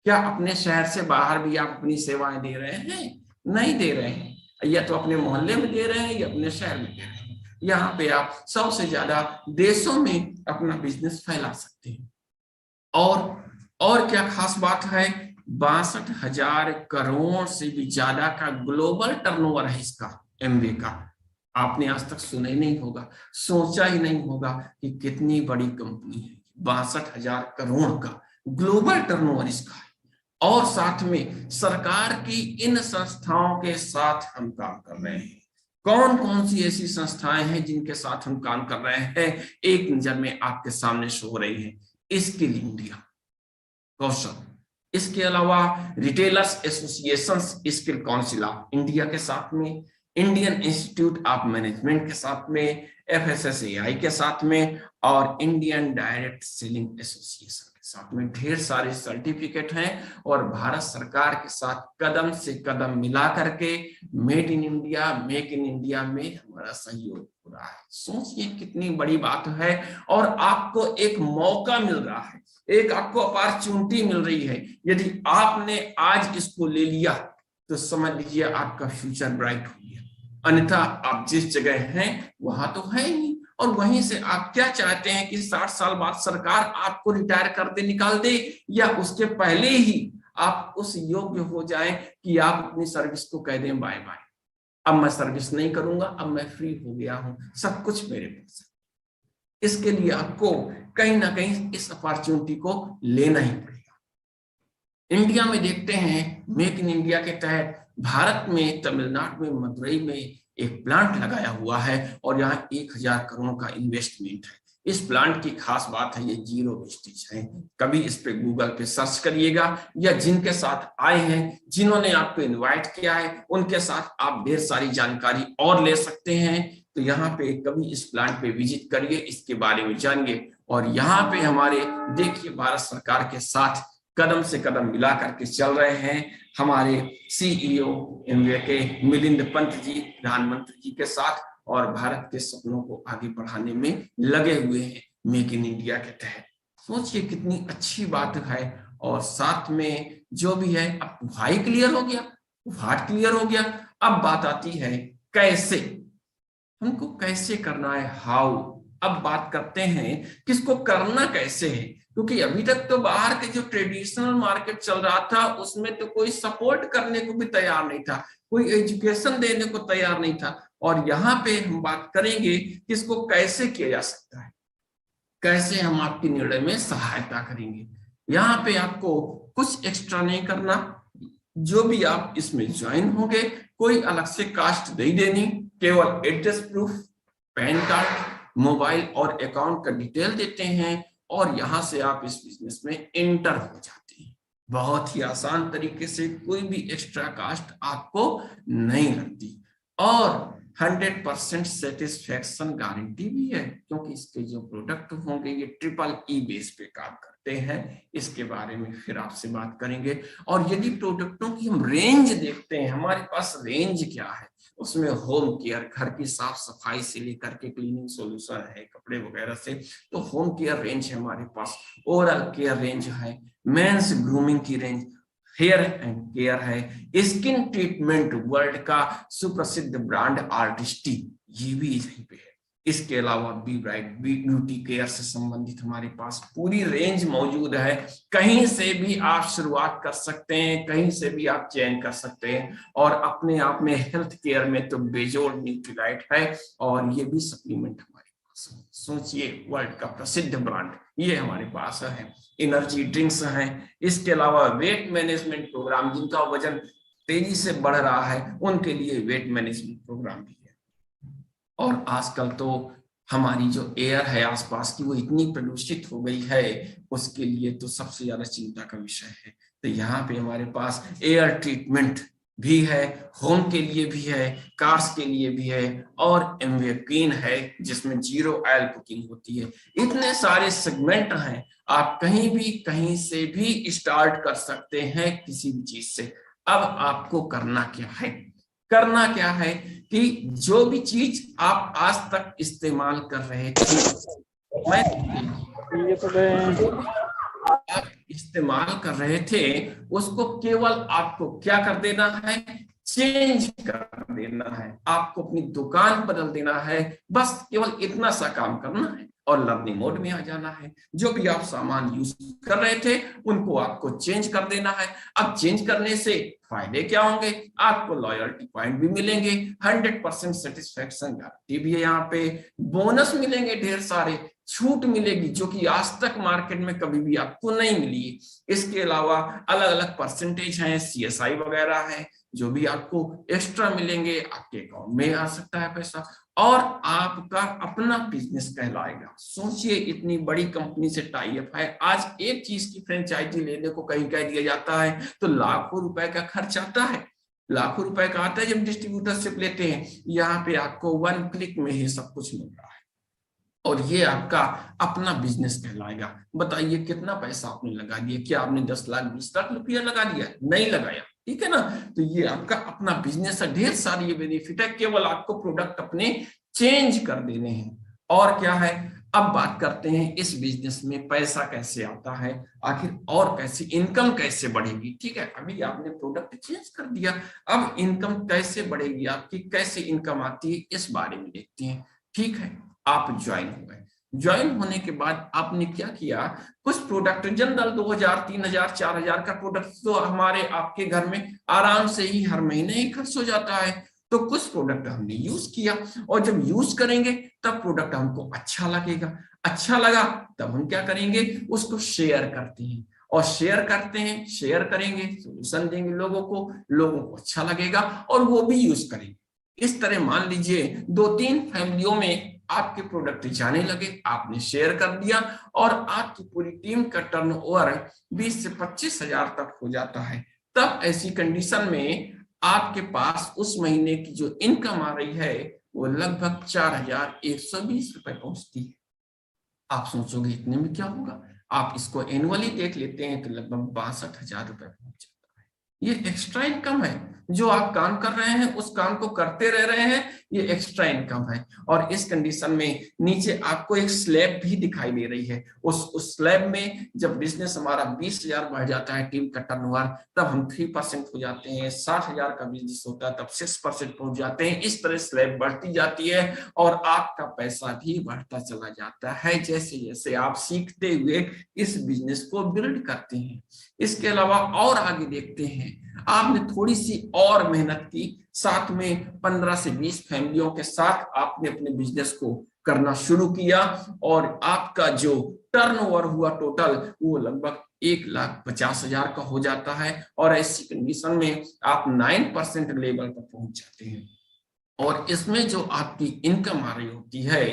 Speaker 2: क्या अपने शहर से बाहर भी आप अपनी सेवाएं दे रहे हैं? नहीं दे रहे हैं। या तो अपने मोहल्ले में दे रहे हैं या अपने शहर में दे रहे हैं। यहाँ पे आप 100 से ज्यादा देशों में अपना बिजनेस फैला सकते हैं। और क्या खास बात है, 62,000 करोड़ से भी ज्यादा का ग्लोबल टर्नओवर है इसका, एमवे का। आपने आज तक सुना ही नहीं होगा, सोचा ही नहीं होगा कि कितनी बड़ी कंपनी है। 62,000 करोड़ का ग्लोबल टर्नओवर इसका है। और साथ में सरकार की इन संस्थाओं के साथ हम काम कर रहे हैं। कौन कौन सी ऐसी संस्थाएं हैं जिनके साथ हम काम कर रहे हैं, एक नजर में आपके सामने शो हो रही है। स्किल इंडिया, कौशल, इसके अलावा retailers association skill council of India के साथ में, इंडियन इंस्टीट्यूट ऑफ मैनेजमेंट के साथ में, FSSAI के साथ में, और इंडियन डायरेक्ट सेलिंग एसोसिएशन के साथ में। ढेर सारे सर्टिफिकेट हैं और भारत सरकार के साथ कदम से कदम मिला करके made in India, make in India में हमारा सहयोग हो रहा है। सोचिए कितनी बड़ी बात है। और आपको एक मौका मिल रहा है, एक आपको अपॉर्चुनिटी मिल रही है। यदि आपने आज इसको ले लिया तो समझ लीजिए आपका फ्यूचर ब्राइट हो गया। अन्यथा आप जिस जगह हैं वहां तो है ही नहीं। और वहीं से आप क्या चाहते हैं कि 60 साल बाद सरकार आपको रिटायर कर दे, निकाल दे, या उसके पहले ही आप उस योग्य हो जाएं कि आप अपनी सर्विस को कह दें बाय बाय, अब मैं सर्विस नहीं करूंगा, अब मैं फ्री हो गया हूं, सब कुछ मेरे पास है। इसके लिए आपको कहीं ना कहीं इस अपॉर्चुनिटी को लेना ही पड़ेगा। इंडिया में देखते हैं, मेक इन इंडिया के तहत भारत में तमिलनाडु में मदुरई में एक प्लांट लगाया हुआ है और यहाँ 1,000 करोड़ का इन्वेस्टमेंट है। इस प्लांट की खास बात है, ये जीरो वेस्टेज है। कभी इस पे गूगल पे सर्च करिएगा, या जिनके साथ आए हैं, जिन्होंने आपको इनवाइट किया है, उनके साथ आप ढेर सारी जानकारी और ले सकते हैं। तो यहाँ पे कभी इस प्लांट पे विजिट करिए, इसके बारे में जानिए। और यहाँ पे हमारे देखिए भारत सरकार के साथ कदम से कदम मिला करके चल रहे हैं हमारे CEO एमवे के मिलिंद पंत जी, प्रधानमंत्री जी के साथ, और भारत के सपनों को आगे बढ़ाने में लगे हुए हैं मेक इन इंडिया के तहत। सोचिए कितनी अच्छी बात है। और साथ में जो भी है, अब व्हाई क्लियर हो गया, व्हाट क्लियर हो गया। अब बात आती है कैसे, हमको कैसे करना है, हाउ। अब बात करते हैं किसको करना कैसे है, क्योंकि अभी तक तो बाहर के जो ट्रेडिशनल मार्केट चल रहा था उसमें तो कोई सपोर्ट करने को भी तैयार नहीं था, कोई एजुकेशन देने को तैयार नहीं था। और यहाँ पे हम बात करेंगे किसको कैसे किया जा सकता है, कैसे हम आपके निर्णय में सहायता करेंगे। यहाँ पे आपको कुछ एक्स्ट्रा नहीं करना, जो भी आप इसमें ज्वाइन होंगे कोई अलग से कास्ट नहीं देनी, केवल address proof, pan card, mobile और अकाउंट का डिटेल देते हैं और यहां से आप इस बिजनेस में एंटर हो जाते हैं। बहुत ही आसान तरीके से, कोई भी एक्स्ट्रा कास्ट आपको नहीं लगती। और 100% सेटिस्फैक्शन गारंटी भी है, क्योंकि इसके जो प्रोडक्ट होंगे ये EEE बेस पे काम करते हैं। इसके बारे में फिर आपसे बात करेंगे। और यदि प्रोडक्टों की हम रेंज देखते हैं, हमारे पास रेंज क्या है, उसमें होम केयर, घर की साफ सफाई से लेकर के क्लीनिंग सॉल्यूशन है, कपड़े वगैरह से, तो होम केयर रेंज है हमारे पास, ओरल केयर रेंज है, मेंस ग्रूमिंग की रेंज, हेयर एंड केयर है। स्किन ट्रीटमेंट वर्ल्ड का सुप्रसिद्ध ब्रांड आर्टिस्टी, ये भी यहीं पे है। इसके अलावा बी ब्राइट ब्यूटी केयर से संबंधित हमारे पास पूरी रेंज मौजूद है। कहीं से भी आप शुरुआत कर सकते हैं, कहीं से भी आप चयन कर सकते हैं। और अपने आप में हेल्थ केयर में तो बेजोड़ न्यूट्रीलाइट है, और ये भी सप्लीमेंट हमारे पास है। सोचिए, वर्ल्ड का प्रसिद्ध ब्रांड ये हमारे पास है। एनर्जी ड्रिंक्स हैं। इसके अलावा वेट मैनेजमेंट प्रोग्राम, जिनका वजन तेजी से बढ़ रहा है उनके लिए वेट मैनेजमेंट प्रोग्राम भी है। और आजकल तो हमारी जो एयर है आसपास की, वो इतनी प्रदूषित हो गई है, उसके लिए तो सबसे ज्यादा चिंता का विषय है। तो यहाँ पे हमारे पास एयर ट्रीटमेंट भी है, होम के लिए भी है, कार्स के लिए भी है, और एमवे क्लीन है जिसमें 0 ऑयल कुकिंग होती है। इतने सारे सेगमेंट हैं, आप कहीं से भी स्टार्ट कर सकते हैं किसी भी चीज से। अब आपको करना क्या है? करना क्या है कि जो भी चीज आप आज तक इस्तेमाल कर रहे थे, मैं आप इस्तेमाल कर रहे थे, उसको केवल आपको क्या कर देना है? चेंज कर देना है। आपको अपनी दुकान बदल देना है, बस केवल इतना सा काम करना है और लर्निंग मोड में आ जाना है। जो भी आप सामान यूज कर रहे थे उनको आपको चेंज कर देना है। अब चेंज करने से फायदे क्या होंगे? आपको लॉयल्टी पॉइंट भी मिलेंगे, 100% सेटिस्फेक्शन गारंटी भी है, यहाँ पे बोनस मिलेंगे, ढेर सारे छूट मिलेगी जो कि आज तक मार्केट में कभी भी आपको नहीं मिली। इसके अलावा अलग अलग परसेंटेज हैं, CSI वगैरह है, जो भी आपको एक्स्ट्रा मिलेंगे, आपके अकाउंट में आ सकता है पैसा, और आपका अपना बिजनेस कहलाएगा। सोचिए, इतनी बड़ी कंपनी से टाई अप है। आज एक चीज की फ्रेंचाइजी लेने को कहीं कह दिया जाता है तो लाखों रुपए का खर्च आता है, लाखों रुपए का आता है जब डिस्ट्रीब्यूटरशिप लेते हैं। यहाँ पे आपको 1 क्लिक में ही सब कुछ मिल रहा है, और ये आपका अपना बिजनेस कहलाएगा। बताइए कितना पैसा आपने लगा दिया? क्या आपने 10 लाख 20 लाख रुपया लगा दिया? नहीं लगाया, ठीक है ना? तो ये आपका अपना बिजनेस है। ढेर सारी ये बेनिफिट है, केवल आपको प्रोडक्ट अपने चेंज कर देने हैं। और क्या है, अब बात करते हैं इस बिजनेस में पैसा कैसे आता है, आखिर और कैसे इनकम कैसे बढ़ेगी। ठीक है, अभी आपने प्रोडक्ट चेंज कर दिया, अब इनकम कैसे बढ़ेगी आपकी, कैसे इनकम आती है, इस बारे में देखते हैं। ठीक है, आप ज्वाइन हो गए। ज्वाइन होने के बाद आपने क्या किया? कुछ प्रोडक्ट जनरल 2000 3000 4000 का प्रोडक्ट तो हमारे आपके घर में आराम से ही हर महीने ही खर्च हो जाता है। तो कुछ प्रोडक्ट हमने यूज किया, और जब यूज करेंगे तब प्रोडक्ट हमको अच्छा लगेगा। अच्छा लगा तब हम क्या करेंगे? उसको शेयर करते हैं, और शेयर करते हैं, शेयर करेंगे, सोल्यूशन देंगे लोगों को अच्छा लगेगा और वो भी यूज करेंगे। इस तरह मान लीजिए 2-3 फैमिलियों में आपके प्रोडक्ट जाने लगे, आपने शेयर कर दिया, और आपकी पूरी टीम का टर्नओवर 20 से 25 हजार तक हो जाता है। तब ऐसी कंडीशन में आपके पास उस महीने की जो इनकम आ रही है वो लगभग 4120 रुपए पहुंचती है। आप सोचोगे इतने में क्या होगा? आप इसको एनुअली देख लेते हैं तो लगभग 62,000 रुपए पहुंच जाता है। ये एक्स्ट्रा इनकम है, जो आप काम कर रहे हैं उस काम को करते रह रहे हैं, ये एक्स्ट्रा इनकम है। और इस कंडीशन में नीचे आपको एक स्लैब भी दिखाई दे रही है। उस स्लैब में जब बिजनेस हमारा 20,000 बढ़ जाता है टीम का टर्नओवर, तब हम 3% हो जाते हैं। 60,000 का बिजनेस होता है तब 6% पहुंच जाते हैं। इस तरह स्लैब बढ़ती जाती है और आपका पैसा भी बढ़ता चला जाता है जैसे जैसे आप सीखते हुए इस बिजनेस को बिल्ड करते हैं। इसके अलावा और आगे देखते हैं, आपने थोड़ी सी और मेहनत की, साथ में 15 से 20 फैमिलियों के साथ आपने अपने बिजनेस को करना शुरू किया, और आपका जो टर्नओवर हुआ टोटल वो लगभग 1,50,000 का हो जाता है। और ऐसी कंडीशन में आप 9% लेवल पर पहुंच जाते हैं, और इसमें जो आपकी इनकम आ रही होती है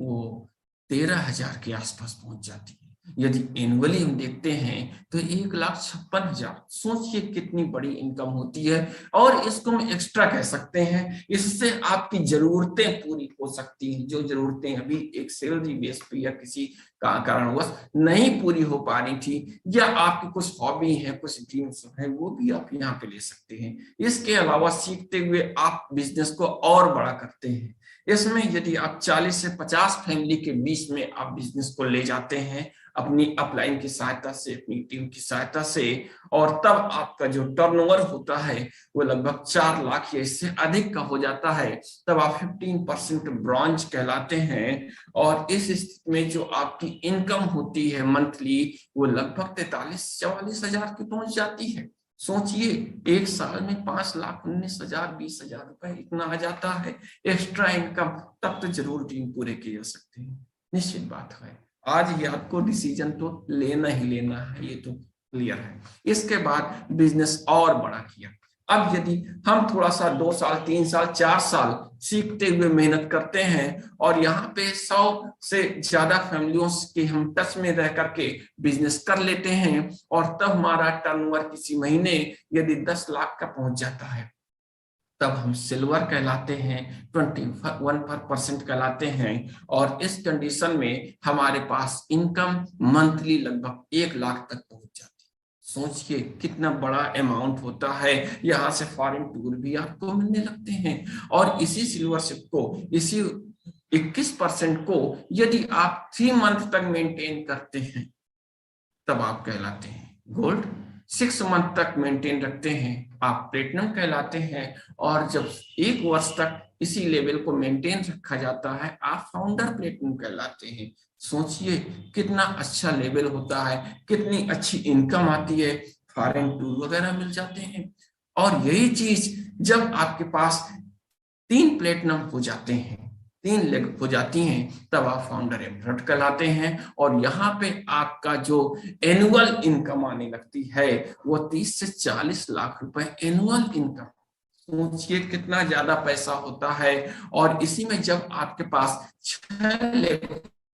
Speaker 2: वो 13,000 के आसपास पहुंच जाती है। यदि एनुअली हम देखते हैं तो 1,56,000। सोचिए कितनी बड़ी इनकम होती है, और इसको हम एक्स्ट्रा कह सकते हैं। इससे आपकी जरूरतें पूरी हो सकती हैं, जो जरूरतें अभी एक सैलरी बेस पे या किसी कारणवश नहीं पूरी हो पा रही थी, या आपकी कुछ हॉबी है, कुछ ड्रीम्स है, वो भी आप यहाँ पे ले सकते हैं। इसके अलावा सीखते हुए आप बिजनेस को और बड़ा करते हैं। इसमें यदि आप 40 से 50 फैमिली के बीच में आप बिजनेस को ले जाते हैं अपनी अपलाइन की सहायता से, अपनी टीम की सहायता से, और तब आपका जो टर्नओवर होता है वो लगभग 4 लाख या इससे अधिक का हो जाता है, तब आप 15% ब्रॉन्ज कहलाते हैं। और इस स्थिति में जो आपकी इनकम होती है मंथली, वो लगभग 43-44 हजार की पहुंच जाती है। सोचिए, एक साल में 5,19,000 20,000 रुपए इतना आ जाता है एक्स्ट्रा इनकम, तब तो जरूर ड्रीम पूरे किए जा सकते हैं। निश्चित बात है, आज ही आपको डिसीजन तो लेना ही लेना है, ये तो क्लियर है। इसके बाद बिजनेस और बड़ा किया। अब यदि हम थोड़ा सा 2 साल 3 साल 4 साल सीखते हुए मेहनत करते हैं और यहाँ पे 100 से ज्यादा फैमिलियों के हम टच में रह करके बिजनेस कर लेते हैं, और तब हमारा टर्नओवर किसी महीने यदि 10 लाख का पहुंच जाता है, तब हम सिल्वर कहलाते हैं, 21% कहलाते हैं। और इस कंडीशन में हमारे पास इनकम मंथली लगभग 1 लाख तक पहुंच जाती है। सोचिए कितना बड़ा अमाउंट होता है। यहाँ से फॉरेन टूर भी आपको मिलने लगते हैं, और इसी सिल्वरशिप को, इसी 21% को यदि आप 3 मंथ तक मेंटेन करते हैं, तब आप कहलाते हैं गोल्ड। 6 मंथ तक मेंटेन रखते हैं, आप प्लेटिनम कहलाते हैं। और जब 1 वर्ष तक इसी लेवल को मेंटेन रखा जाता है, आप फाउंडर प्लेटिनम कहलाते हैं। सोचिए कितना अच्छा लेवल होता है, कितनी अच्छी इनकम आती है, फॉरेन टूर वगैरह मिल जाते हैं। और यही चीज जब आपके पास 3 प्लेटिनम हो जाते हैं, 3 लेग हो जाती हैं, तब आप फाउंडर एमरल्ड कहलाते हैं। और यहाँ पे आपका जो एनुअल इनकम आने लगती है वो 30 से 40 लाख रुपए एनुअल इनकम। सोचिए कितना ज्यादा पैसा होता है। और इसी में जब आपके पास 6 लेग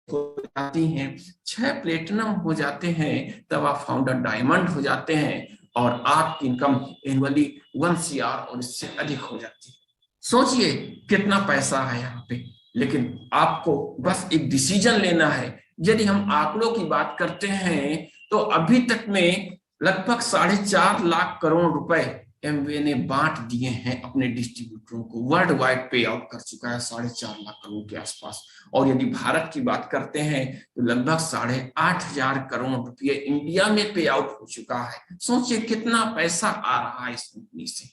Speaker 2: हो जाती हैं, 6 प्लेटिनम हो जाते हैं, तब आप फाउंडर डायमंड हो जाते हैं, और आपकी इनकम एनुअली 1 CR और इससे अधिक हो जाती है। सोचिए कितना पैसा है यहाँ पे। लेकिन आपको बस एक डिसीजन लेना है। यदि हम आंकड़ों की बात करते हैं तो अभी तक में लगभग 4.5 लाख करोड़ रुपए एमवे ने बांट दिए हैं अपने डिस्ट्रीब्यूटरों को। वर्ल्ड वाइड पे आउट कर चुका है 4.5 लाख करोड़ के आसपास। और यदि भारत की बात करते हैं तो लगभग 8,500 करोड़ रुपये इंडिया में पे आउट हो चुका है। सोचिए कितना पैसा आ रहा है इस कंपनी से।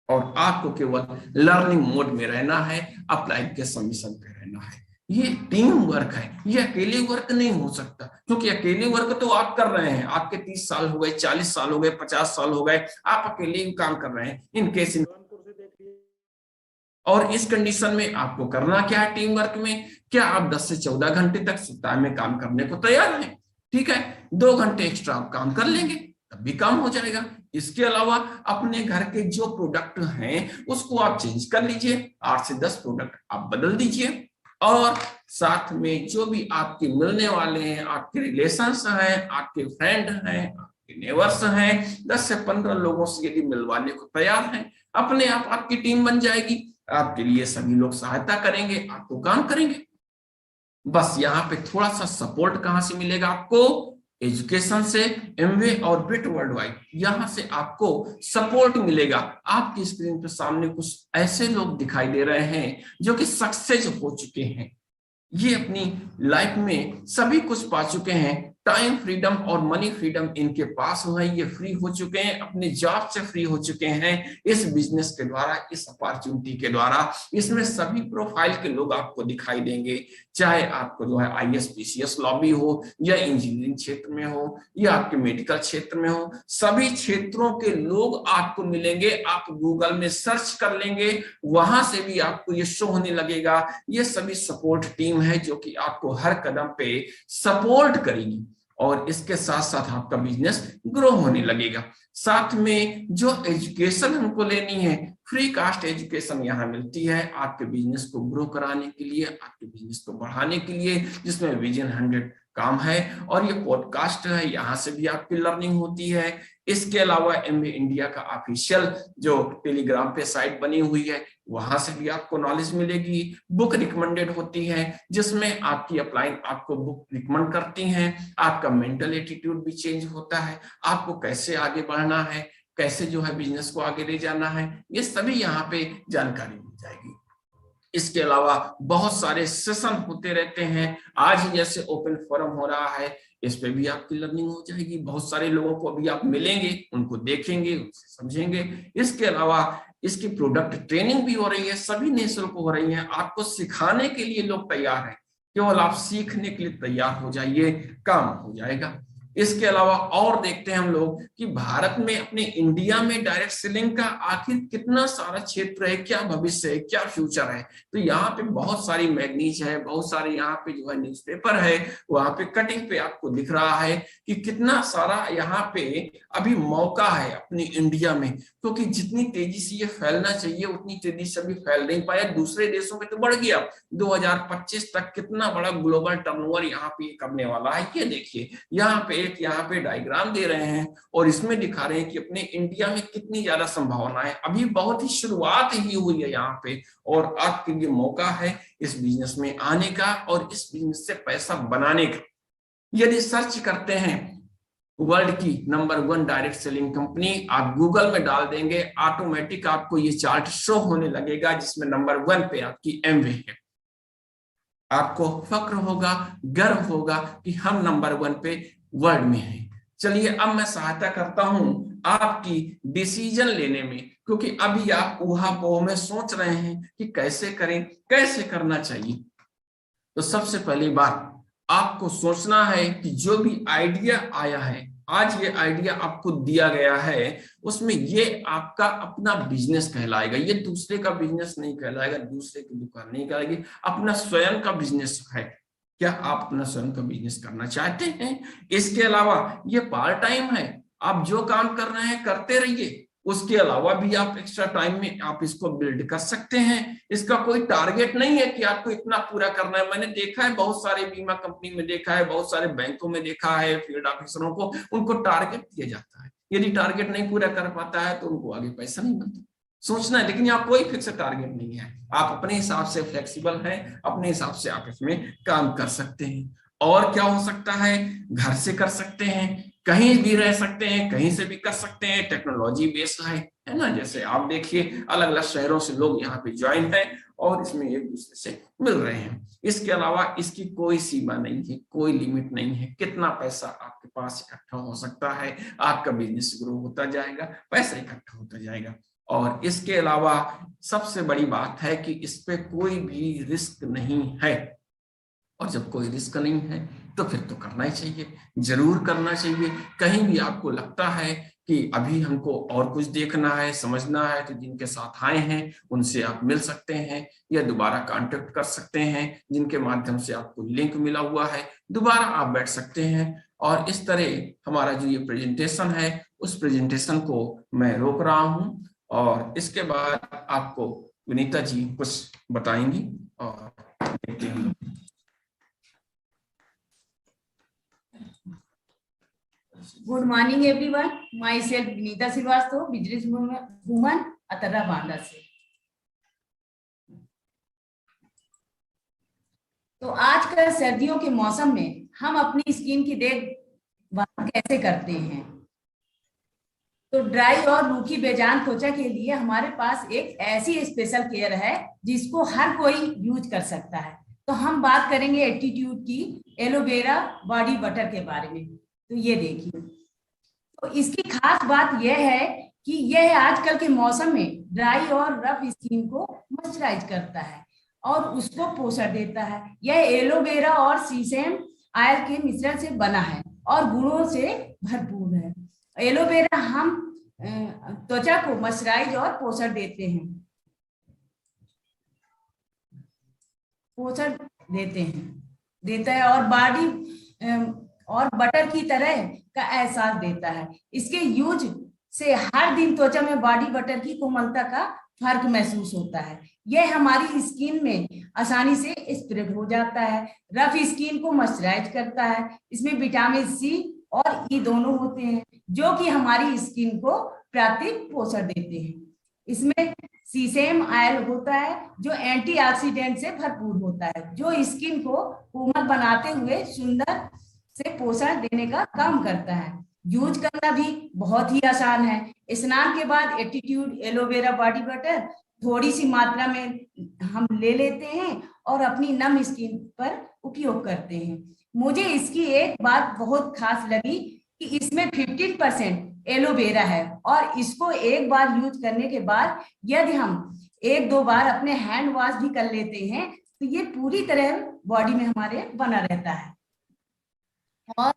Speaker 2: और आपको केवल लर्निंग मोड में रहना है, अपलाइड के सबमिशन पे रहना है। ये टीम वर्क है, ये अकेले वर्क नहीं हो सकता, क्योंकि अकेले वर्क तो आप कर रहे हैं। आपके 30 साल हो गए, 40 साल हो गए, 50 साल हो गए, आप अकेले ही काम कर रहे हैं। इनकेस और इस कंडीशन में आपको करना क्या है टीम वर्क में? क्या आप 10 से 14 घंटे तक सप्ताह में काम करने को तैयार हैं? ठीक है, 2 घंटे एक्स्ट्रा आप काम कर लेंगे तब भी काम हो जाएगा। इसके अलावा अपने घर के जो प्रोडक्ट हैं उसको आप चेंज कर लीजिए, 8 से 10 प्रोडक्ट आप बदल दीजिए। और साथ में जो भी आपके मिलने वाले हैं, आपके रिलेशंस हैं, आपके फ्रेंड हैं, आपके नेबर्स हैं, 10 से 15 लोगों से यदि मिलवाने को तैयार हैं, अपने आप आपकी टीम बन जाएगी। आपके लिए सभी लोग सहायता करेंगे, आपको काम करेंगे। बस यहाँ पे थोड़ा सा सपोर्ट कहाँ से मिलेगा आपको? एजुकेशन से, एमवे और बिट वर्ल्ड वाइड, यहाँ से आपको सपोर्ट मिलेगा। आपकी स्क्रीन पे सामने कुछ ऐसे लोग दिखाई दे रहे हैं जो कि सक्सेस हो चुके हैं। ये अपनी लाइफ में सभी कुछ पा चुके हैं। टाइम फ्रीडम और मनी फ्रीडम इनके पास है, ये फ्री हो चुके हैं, अपने जॉब से फ्री हो चुके हैं इस बिजनेस के द्वारा, इस अपॉर्चुनिटी के द्वारा। इसमें सभी प्रोफाइल के लोग आपको दिखाई देंगे, चाहे आपको जो है IAS PCS लॉबी हो, या इंजीनियरिंग क्षेत्र में हो, या आपके मेडिकल क्षेत्र में हो, सभी क्षेत्रों के लोग आपको मिलेंगे। आप गूगल में सर्च कर लेंगे, वहां से भी आपको ये शो होने लगेगा। ये सभी सपोर्ट टीम है जो कि आपको हर कदम पे सपोर्ट करेगी, और इसके साथ साथ आपका बिजनेस ग्रो होने लगेगा। साथ में जो एजुकेशन हमको लेनी है, फ्री कास्ट एजुकेशन यहाँ मिलती है आपके बिजनेस को ग्रो कराने के लिए, आपके बिजनेस को बढ़ाने के लिए, जिसमें विजन 100 काम है। और ये पॉडकास्ट है, यहाँ से भी आपकी लर्निंग होती है। इसके अलावा एमवे इंडिया का ऑफिशियल जो टेलीग्राम पे साइट बनी हुई है, वहां से भी आपको नॉलेज मिलेगी। बुक रिकमेंडेड होती है, जिसमें आपकी अपलाइन आपको बुक रिकमेंड करती हैं। आपका मेंटल एटीट्यूड भी चेंज होता है, आपको कैसे आगे बढ़ना है, कैसे जो है बिजनेस को आगे ले जाना है, ये सभी यहाँ पे जानकारी मिल जाएगी। इसके अलावा बहुत सारे सेशन होते रहते हैं। आज ही जैसे ओपन फोरम हो रहा है, इस पे भी आपकी लर्निंग हो जाएगी। बहुत सारे लोगों को अभी आप मिलेंगे, उनको देखेंगे, उनसे समझेंगे। इसके अलावा इसकी प्रोडक्ट ट्रेनिंग भी हो रही है, सभी निःशुल्क हो रही है। आपको सिखाने के लिए लोग तैयार हैं, केवल आप सीखने के लिए तैयार हो जाइए, काम हो जाएगा। इसके अलावा और देखते हैं हम लोग कि भारत में, अपने इंडिया में डायरेक्ट सेलिंग का आखिर कितना सारा क्षेत्र है, क्या भविष्य है, क्या फ्यूचर है। तो यहाँ पे बहुत सारी मैगजीन है, बहुत सारे यहाँ पे जो है न्यूज़पेपर है, वहां पे कटिंग पे आपको दिख रहा है कि कितना सारा यहाँ पे अभी मौका है अपनी इंडिया में। क्योंकि जितनी तेजी से ये फैलना चाहिए उतनी तेजी से अभी फैल नहीं पाया। दूसरे देशों में तो बढ़ गया, 2025 तक कितना बड़ा ग्लोबल टर्नओवर यहाँ पे करने वाला है। ये देखिए, यहाँ पे डायग्राम दे रहे हैं और इसमें दिखा रहे हैं कि अपने इंडिया में कितनी ज्यादा संभावना है। अभी बहुत ही शुरुआत ही हुई है यहाँ पे, और आपके लिए मौका है इस बिजनेस में आने का और इस बिजनेस से पैसा बनाने का। यदि सर्च करते हैं वर्ल्ड की नंबर 1 डायरेक्ट सेलिंग कंपनी, आप गूगल में डाल देंगे, ऑटोमेटिक आपको ये चार्ट शो होने लगेगा, जिसमें नंबर 1 पे आपकी एमवे है। आपको फक्र होगा, गर्व होगा कि हम नंबर 1 पे वर्ल्ड में हैं। चलिए, अब मैं सहायता करता हूं आपकी डिसीजन लेने में, क्योंकि अभी आप ऊहा-पोह में सोच रहे हैं कि कैसे करें, कैसे करना चाहिए। तो सबसे पहली बात आपको सोचना है कि जो भी आइडिया आया है, आज ये आइडिया आपको दिया गया है, उसमें ये आपका अपना बिजनेस कहलाएगा। ये दूसरे का बिजनेस नहीं कहलाएगा, दूसरे की दुकान नहीं कहलाएगी, अपना स्वयं का बिजनेस है। क्या आप अपना स्वयं का बिजनेस करना चाहते हैं? इसके अलावा ये पार्ट टाइम है, आप जो काम कर रहे हैं करते रहिए, उसके अलावा भी आप एक्स्ट्रा टाइम में आप इसको बिल्ड कर सकते हैं। इसका कोई टारगेट नहीं है कि आपको इतना पूरा करना है। मैंने देखा है बहुत सारे बीमा कंपनी में, देखा है बहुत सारे बैंकों में, देखा है फील्ड ऑफिसरों को, उनको टारगेट दिया जाता है। यदि टारगेट नहीं पूरा कर पाता है तो उनको आगे पैसा नहीं मिलता। सोचना है, लेकिन यहाँ कोई फिक्स टारगेट नहीं है। आप अपने हिसाब से फ्लेक्सिबल हैं, अपने हिसाब से आप इसमें काम कर सकते हैं। और क्या हो सकता है, घर से कर सकते हैं, कहीं भी रह सकते हैं, कहीं से भी कर सकते हैं। टेक्नोलॉजी बेस्ड है ना। जैसे आप देखिए, अलग अलग शहरों से लोग यहाँ पे ज्वाइन है और इसमें एक दूसरे से मिल रहे हैं। इसके अलावा इसकी कोई सीमा नहीं है, कोई लिमिट नहीं है। कितना पैसा आपके पास इकट्ठा हो सकता है, आपका बिजनेस ग्रो होता जाएगा, पैसा इकट्ठा होता जाएगा। और इसके अलावा सबसे बड़ी बात है कि इस पे कोई भी रिस्क नहीं है। और जब कोई रिस्क नहीं है तो फिर तो करना ही चाहिए, जरूर करना चाहिए। कहीं भी आपको लगता है कि अभी हमको और कुछ देखना है, समझना है, तो जिनके साथ आए हैं उनसे आप मिल सकते हैं या दोबारा कांटेक्ट कर सकते हैं, जिनके माध्यम से आपको लिंक मिला हुआ है, दोबारा आप बैठ सकते हैं। और इस तरह हमारा जो ये प्रेजेंटेशन है, उस प्रेजेंटेशन को मैं रोक रहा हूँ और इसके बाद आपको विनीता जी कुछ बताएंगी और देखते हैं।
Speaker 3: Good morning everyone, myself Vinita Srivastava, business woman, Atarra Banda से। तो आजकल सर्दियों के मौसम में हम अपनी स्किन की देखभाल कैसे करते हैं? तो ड्राई और रूखी बेजान त्वचा के लिए हमारे पास एक ऐसी स्पेशल केयर है जिसको हर कोई यूज कर सकता है। तो हम बात करेंगे एटीट्यूड की एलोवेरा बॉडी बटर के बारे में। तो ये देखिए, तो इसकी खास बात यह है कि यह आजकल के मौसम में ड्राई और रफ स्किन को मॉइस्चराइज करता है और उसको पोषण देता है। यह एलोवेरा और सीसेम ऑयल के मिश्रण से बना है और गुणों से भरपूर है। एलोवेरा हम त्वचा को मॉइस्चराइज और पोषण देता है और बॉडी और बटर की तरह का एहसास देता है। इसके यूज से हर दिन त्वचा में बॉडी बटर की कोमलता का फर्क महसूस होता है। यह हमारी स्किन में आसानी से स्प्रेड हो जाता है, रफ स्किन को मॉइस्चराइज करता है। इसमें विटामिन सी और ई दोनों होते हैं जो कि हमारी स्किन को प्राकृतिक पोषण देते हैं। इसमें सीसेम ऑयल होता है जो एंटीऑक्सीडेंट से भरपूर होता है, जो स्किन को कोमल बनाते हुए सुंदर से पोषण देने का काम करता है। यूज करना भी बहुत ही आसान है। स्नान के बाद एटीट्यूड एलोवेरा बॉडी बटर थोड़ी सी मात्रा में हम ले लेते हैं और अपनी नम स्किन पर उपयोग करते हैं। मुझे इसकी एक बात बहुत खास लगी कि इसमें 15% एलोवेरा है और इसको एक बार यूज करने के बाद यदि हम 1-2 बार अपने हैंड वॉश भी कर लेते हैं तो ये पूरी तरह बॉडी में हमारे बना रहता है और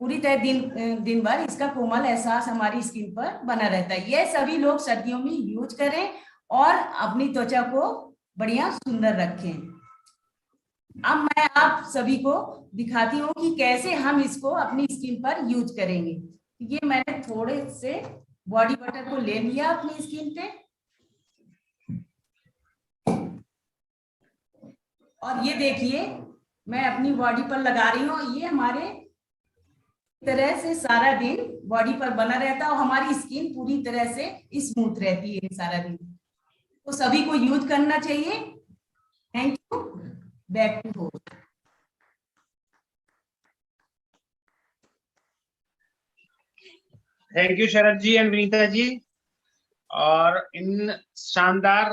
Speaker 3: पूरी तरह दिन भर इसका कोमल एहसास हमारी स्किन पर बना रहता है। यह सभी लोग सर्दियों में यूज करें और अपनी त्वचा को बढ़िया सुंदर रखें। अब मैं आप सभी को दिखाती हूँ कि कैसे हम इसको अपनी स्किन पर यूज करेंगे। ये मैंने थोड़े से बॉडी बटर को ले लिया अपनी स्किन पे और ये देखिए मैं अपनी बॉडी पर लगा रही हूँ। ये हमारे तरह से सारा दिन बॉडी पर बना रहता है और हमारी स्किन पूरी तरह से स्मूथ रहती है सारा दिन। तो सभी को यूज करना चाहिए। Thank you. Back to host.
Speaker 1: Thank you Sharad ji and Vinita ji. और इन शानदार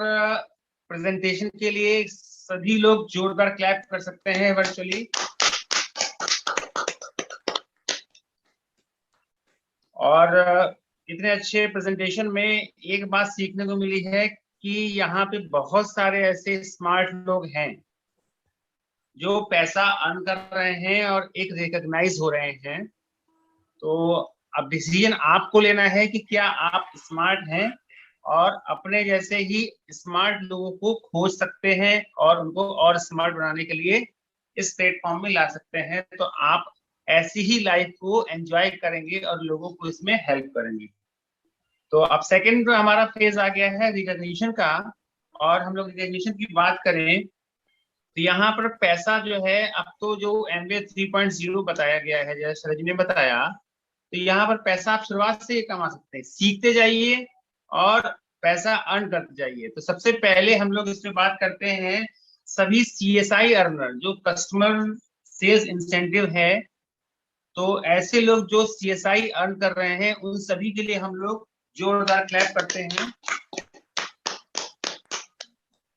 Speaker 1: प्रेजेंटेशन के लिए सभी लोग जोरदार क्लैप कर सकते हैं वर्चुअली। और इतने अच्छे प्रेजेंटेशन में एक बात सीखने को मिली है कि यहाँ पे बहुत सारे ऐसे स्मार्ट लोग हैं जो पैसा अर्न कर रहे हैं और एक रिकॉग्नाइज हो रहे हैं। तो अब डिसीजन आपको लेना है कि क्या आप स्मार्ट हैं और अपने जैसे ही स्मार्ट लोगों को खोज सकते हैं और उनको और स्मार्ट बनाने के लिए इस प्लेटफॉर्म में ला सकते हैं। तो आप ऐसी ही लाइफ को एंजॉय करेंगे और लोगों को इसमें हेल्प करेंगे। तो अब सेकंड हमारा फेज आ गया है रिकॉग्निशन का। और हम लोग रिकॉग्निशन की बात करें तो यहाँ पर पैसा जो है अब तो जो MBA 3.0 बताया गया है जैसे शरद जी ने बताया, तो यहाँ पर पैसा आप शुरुआत से कमा सकते हैं। सीखते जाइए और पैसा अर्न करते जाइए। तो सबसे पहले हम लोग इसमें बात करते हैं सभी CSI अर्नर जो कस्टमर सेल्स इंसेंटिव है। तो ऐसे लोग जो CSI अर्न कर रहे हैं उन सभी के लिए हम लोग जोरदार क्लैप करते हैं।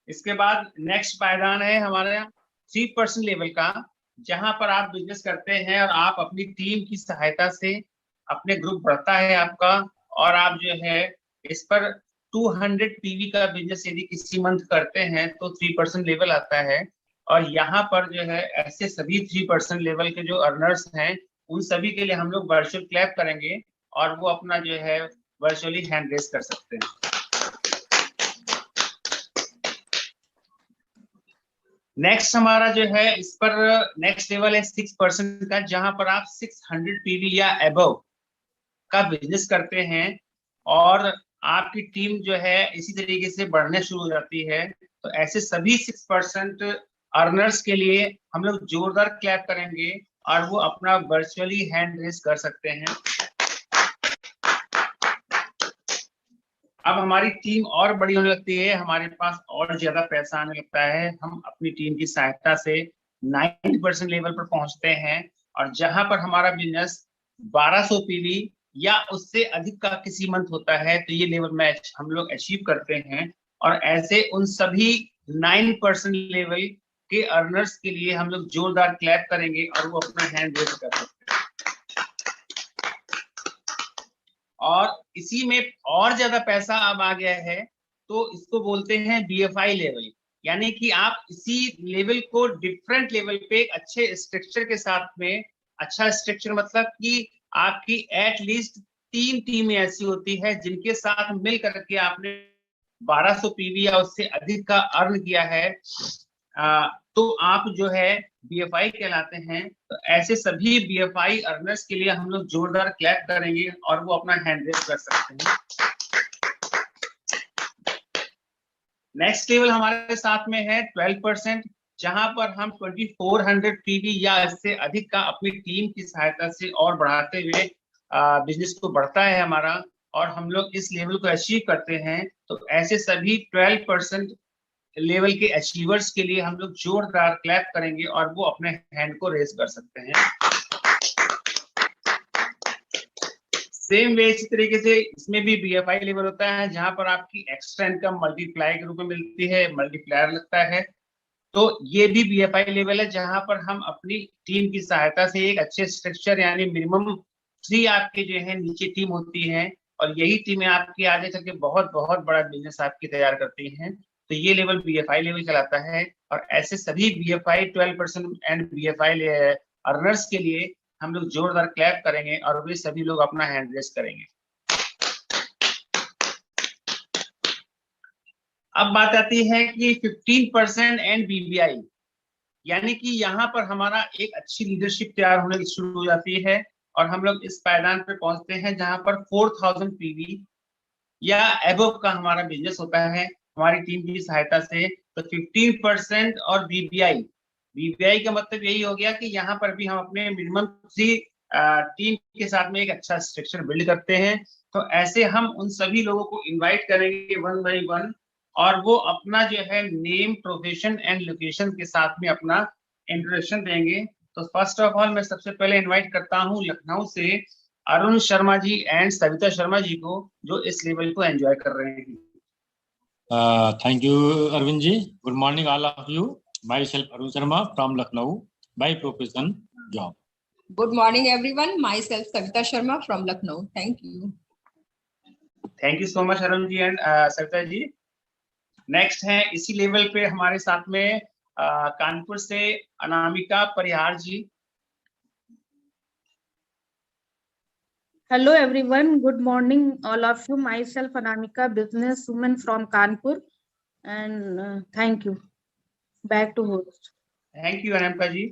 Speaker 1: इसके बाद नेक्स्ट पायदान है हमारे 3% लेवल का, जहां पर आप बिजनेस करते हैं और आप अपनी टीम की सहायता से अपने ग्रुप बढ़ता है आपका और आप जो है इस पर 200 PV का बिजनेस यदि किसी मंथ करते हैं तो 3% लेवल आता है। और यहाँ पर जो है ऐसे सभी 3% लेवल के जो अर्नर्स हैं उन सभी के लिए हम लोग वर्चुअल क्लैप करेंगे और वो अपना जो है वर्चुअली हैंड रेस कर सकते हैं। नेक्स्ट हमारा जो है इस पर नेक्स्ट लेवल है 6% का, जहां पर आप 600 PV या अबव का बिजनेस करते हैं और आपकी टीम जो है इसी तरीके से बढ़ने शुरू हो जाती है। तो ऐसे सभी 6% अर्नर्स के लिए हम लोग जोरदार क्लैप करेंगे और वो अपना वर्चुअली हैंड रेस कर सकते हैं। अब हमारी टीम और बड़ी होने लगती है, हमारे पास और ज्यादा पैसा आने लगता है। हम अपनी टीम की सहायता से 90% लेवल पर पहुंचते हैं और जहां पर हमारा बिजनेस 1200 PV या उससे अधिक का किसी मंथ होता है तो ये लेवल मैच हम लोग अचीव करते हैं। और ऐसे उन सभी 9% लेवल के अर्नर्स के लिए हम लोग जोरदार क्लैप करेंगे और वो अपना हैंड रेस कर सकते हैं। और इसी में और ज्यादा पैसा अब आ गया है तो इसको बोलते हैं BFI लेवल, यानी कि आप इसी लेवल को डिफरेंट लेवल पे अच्छे स्ट्रक्चर के साथ में, अच्छा स्ट्रक्चर मतलब कि आपकी एटलीस्ट 3 टीमें ऐसी होती है जिनके साथ मिल करके आपने 1200 PV या उससे अधिक का अर्न किया है। तो आप जो है BFI कहलाते हैं। तो ऐसे सभी BFI अर्नर्स के लिए हम लोग जोरदार क्लैप करेंगे और वो अपना हैंड रेज कर सकते हैं। नेक्स्ट लेवल हमारे साथ में है 12%, जहां पर हम 2400 PV या इससे अधिक का अपनी टीम की सहायता से और बढ़ाते हुए बिजनेस को बढ़ता है हमारा, और हम लोग इस लेवल को अचीव करते हैं। तो ऐसे सभी 12% लेवल के अचीवर्स के लिए हम लोग जोरदार क्लैप करेंगे और वो अपने हैंड को रेज कर सकते हैं। सेम वे इसी तरीके से इसमें भी BFI लेवल होता है, जहां पर आपकी एक्स्ट्रा इनकम मल्टीप्लाई के रूप में मिलती है, मल्टीप्लायर लगता है। तो ये भी BFI लेवल है, जहां पर हम अपनी टीम की सहायता से एक अच्छे स्ट्रक्चर यानी मिनिमम 3 आपके जो है नीचे टीम होती है, और यही टीमें आपकी आगे चल के बहुत बहुत बड़ा बिजनेस आपकी तैयार करती हैं। तो ये लेवल BFI लेवल कहलाता है। और ऐसे सभी BFI 12% एंड BFI अर्नर्स के लिए हम लोग जोरदार क्लैप करेंगे और वे सभी लोग अपना हैंड रेज करेंगे। अब बात आती है कि 15% एंड BBI, यानी कि यहाँ पर हमारा एक अच्छी लीडरशिप तैयार होने शुरू हो जाती है और हम लोग इस पायदान पे पहुंचते हैं जहां पर 4000 PV या एबव का हमारा बिजनेस होता है हमारी टीम की सहायता से। तो 15% और BBI का मतलब यही हो गया कि यहाँ पर भी हम अपने मिनिमम 3 टीम के साथ में एक अच्छा स्ट्रक्चर बिल्ड करते हैं। तो ऐसे हम उन सभी लोगों को इनवाइट करेंगे 1 by 1, और वो अपना जो है नेम, प्रोफेशन एंड लोकेशन के साथ में अपना इंट्रोडक्शन देंगे। तो फर्स्ट ऑफ ऑल मैं सबसे पहले इनवाइट करता हूँ लखनऊ से अरुण शर्मा जी एंड सविता शर्मा जी को, जो इस लेवल को एंजॉय कर रहे हैं।
Speaker 4: Thank you, Arvind ji. Good morning, all of you. Myself Arun Sharma from Lucknow, by profession job.
Speaker 5: Good morning, everyone. Myself Savita Sharma from Lucknow. Thank you.
Speaker 1: Thank you so much, Arun ji and Savita ji. Next है इसी level पे हमारे साथ में कानपुर से अनामिका परिहार जी।
Speaker 6: Hello everyone, good morning all of you. Myself Anamika, businesswoman from Kanpur, and thank you. Back to host.
Speaker 1: Thank you Anamika ji.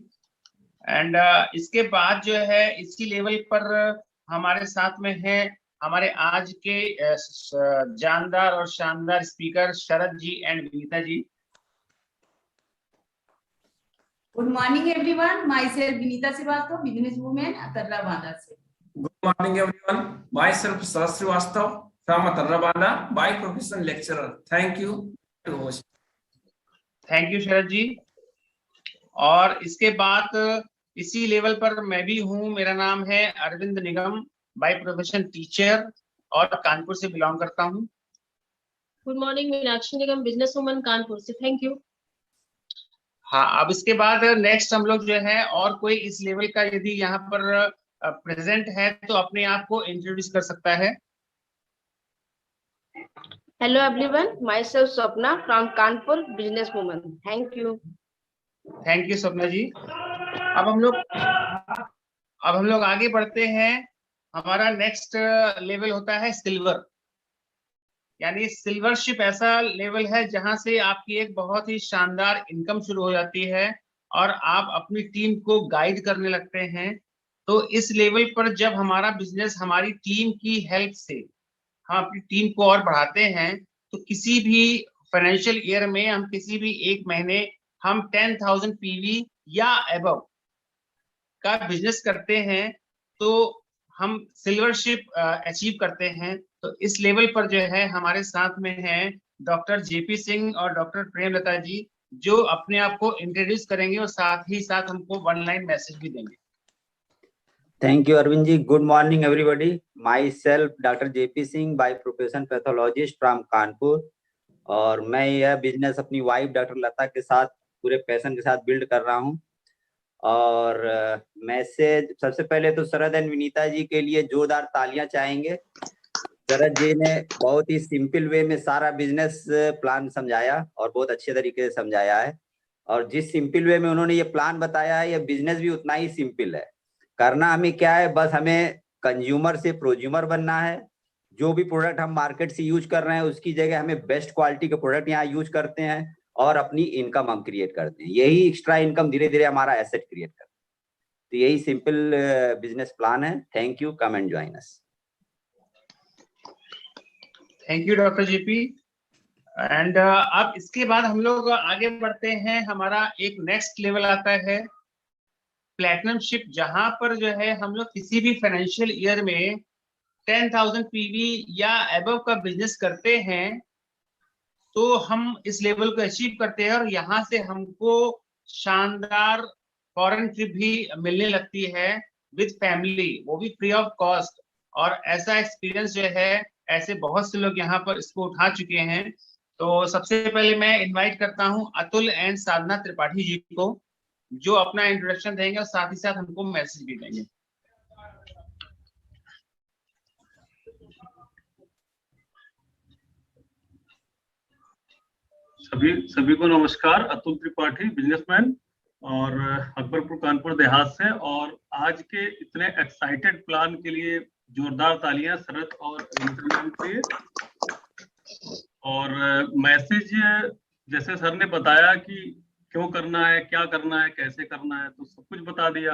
Speaker 1: And इसके बाद जो है इसी लेवल पर हमारे साथ में है हमारे आज के जानदार और शानदार speaker Sharad ji and Vinita ji.
Speaker 3: Good morning everyone, myself Vinita Srivastava, business women Atarrabada से।
Speaker 2: Good morning, everyone. Myself Sarad Srivastav from Atharrabanda, by profession lecturer. Thank you to host.
Speaker 1: Thank you Sharad ji. और इसके बाद इसी लेवल पर मैं भी हूँ, मेरा नाम है अरविंद निगम, बाय प्रोफेशन टीचर और कानपुर से बिलोंग करता हूँ।
Speaker 7: गुड मॉर्निंग, मीनाक्षी निगम, बिजनेस वुमन कानपुर से। Thank you.
Speaker 1: हाँ, अब इसके बाद नेक्स्ट हम लोग जो है और कोई इस लेवल का यदि यहाँ पर प्रेजेंट है तो अपने आप को इंट्रोड्यूस कर सकता है।
Speaker 7: Hello everyone, myself Swapna from Kanpur, business woman. Thank you.
Speaker 1: Thank you Swapna ji. अब हम लोग आगे बढ़ते हैं। हमारा नेक्स्ट लेवल होता है सिल्वर, यानी सिल्वरशिप ऐसा लेवल है जहां से आपकी एक बहुत ही शानदार इनकम शुरू हो जाती है और आप अपनी टीम को गाइड करने लगते हैं। तो इस लेवल पर जब हमारा बिजनेस हमारी टीम की हेल्प से हम अपनी टीम को और बढ़ाते हैं, तो किसी भी फाइनेंशियल ईयर में हम किसी भी एक महीने हम 10,000 PV या अबव का बिजनेस करते हैं तो हम सिल्वरशिप अचीव करते हैं। तो इस लेवल पर जो है हमारे साथ में है डॉक्टर JP सिंह और डॉक्टर प्रेमलता जी, जो अपने आप को इंट्रोड्यूस करेंगे और साथ ही साथ हमको 1 लाइन मैसेज भी देंगे।
Speaker 8: Thank you, Arvind ji. Good morning, everybody. Myself, Dr. JP Singh, by profession pathologist from Kanpur, और मैं यह बिजनेस अपनी वाइफ डॉक्टर लता के साथ पूरे पैशन के साथ बिल्ड कर रहा हूं। और मैसेज सबसे पहले तो शरद एंड विनीता जी के लिए जोरदार तालियां चाहेंगे। शरद जी ने बहुत ही सिंपल वे में सारा बिजनेस प्लान समझाया और बहुत अच्छे तरीके से समझाया है, और जिस सिंपल वे में उन्होंने ये प्लान बताया है, ये बिजनेस भी उतना ही सिंपल है। करना हमें क्या है, बस हमें कंज्यूमर से प्रोज्यूमर बनना है। जो भी प्रोडक्ट हम मार्केट से यूज कर रहे हैं उसकी जगह हमें बेस्ट क्वालिटी के प्रोडक्ट यहाँ यूज करते हैं, और अपनी इनकम हम क्रिएट करते हैं। यही एक्स्ट्रा इनकम धीरे धीरे हमारा एसेट क्रिएट करता है। तो यही सिंपल बिजनेस प्लान है। Thank you, come and join us.
Speaker 1: Thank you doctor JP. And अब इसके बाद हम लोग आगे बढ़ते हैं। हमारा एक नेक्स्ट लेवल आता है प्लैटिनमशिप, जहां पर जो है हम लोग किसी भी फाइनेंशियल ईयर में 10,000 पीवी या अबव का बिजनेस करते हैं तो हम इस लेवल को अचीव करते हैं और यहाँ से हमको शानदार फॉरेन ट्रिप भी मिलने लगती है विद फैमिली, वो भी फ्री ऑफ कॉस्ट। और ऐसा एक्सपीरियंस जो है ऐसे बहुत से लोग यहाँ पर इसको उठा चुके हैं। तो सबसे पहले मैं इनवाइट करता हूँ अतुल एंड साधना त्रिपाठी जी को, जो अपना इंट्रोडक्शन देंगे और साथ ही साथ हमको मैसेज भी देंगे।
Speaker 9: सभी को नमस्कार। अतुल त्रिपाठी, बिजनेसमैन और अकबरपुर कानपुर देहात से। और आज के इतने एक्साइटेड प्लान के लिए जोरदार तालियां शरद और मैम के लिए। और मैसेज जैसे सर ने बताया कि क्यों करना है, क्या करना है, कैसे करना है, तो सब कुछ बता दिया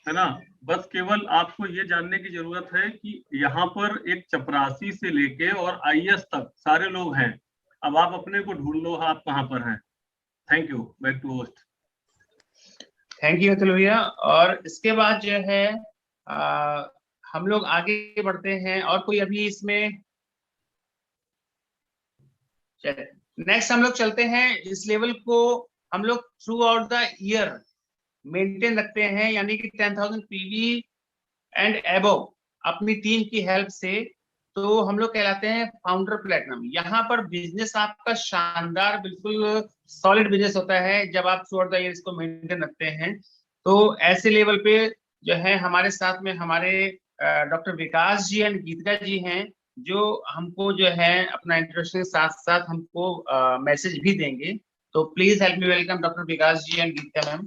Speaker 9: है ना। बस केवल आपको ये जानने की जरूरत है कि यहाँ पर एक चपरासी से लेके और आईएएस तक सारे लोग हैं। अब आप अपने को ढूंढ लो, आप कहाँ पर हैं। Thank you. Back to host.
Speaker 1: Thank you Atul भैया। और इसके बाद जो है हम लोग आगे बढ़ते हैं। और कोई अभी इसमें नेक्स्ट हम लोग चलते हैं। इस लेवल को हम लोग through out the year maintain रखते हैं, यानी कि 10,000 पीवी एंड अबव अपनी टीम की हेल्प से। तो हम लोग कहलाते हैं फाउंडर प्लेटिनम। यहाँ पर बिजनेस आपका शानदार, बिल्कुल सॉलिड बिजनेस होता है जब आप थ्रू आउट द ईयर इसको मेंटेन रखते हैं। तो ऐसे लेवल पे जो है हमारे साथ में हमारे डॉक्टर विकास जी एंड गीतिका जी हैं, जो हमको जो है अपना इंट्रोडक्शन के साथ साथ हमको मैसेज भी देंगे। तो please help me welcome doctor Vikas ji and Geetika ma'am.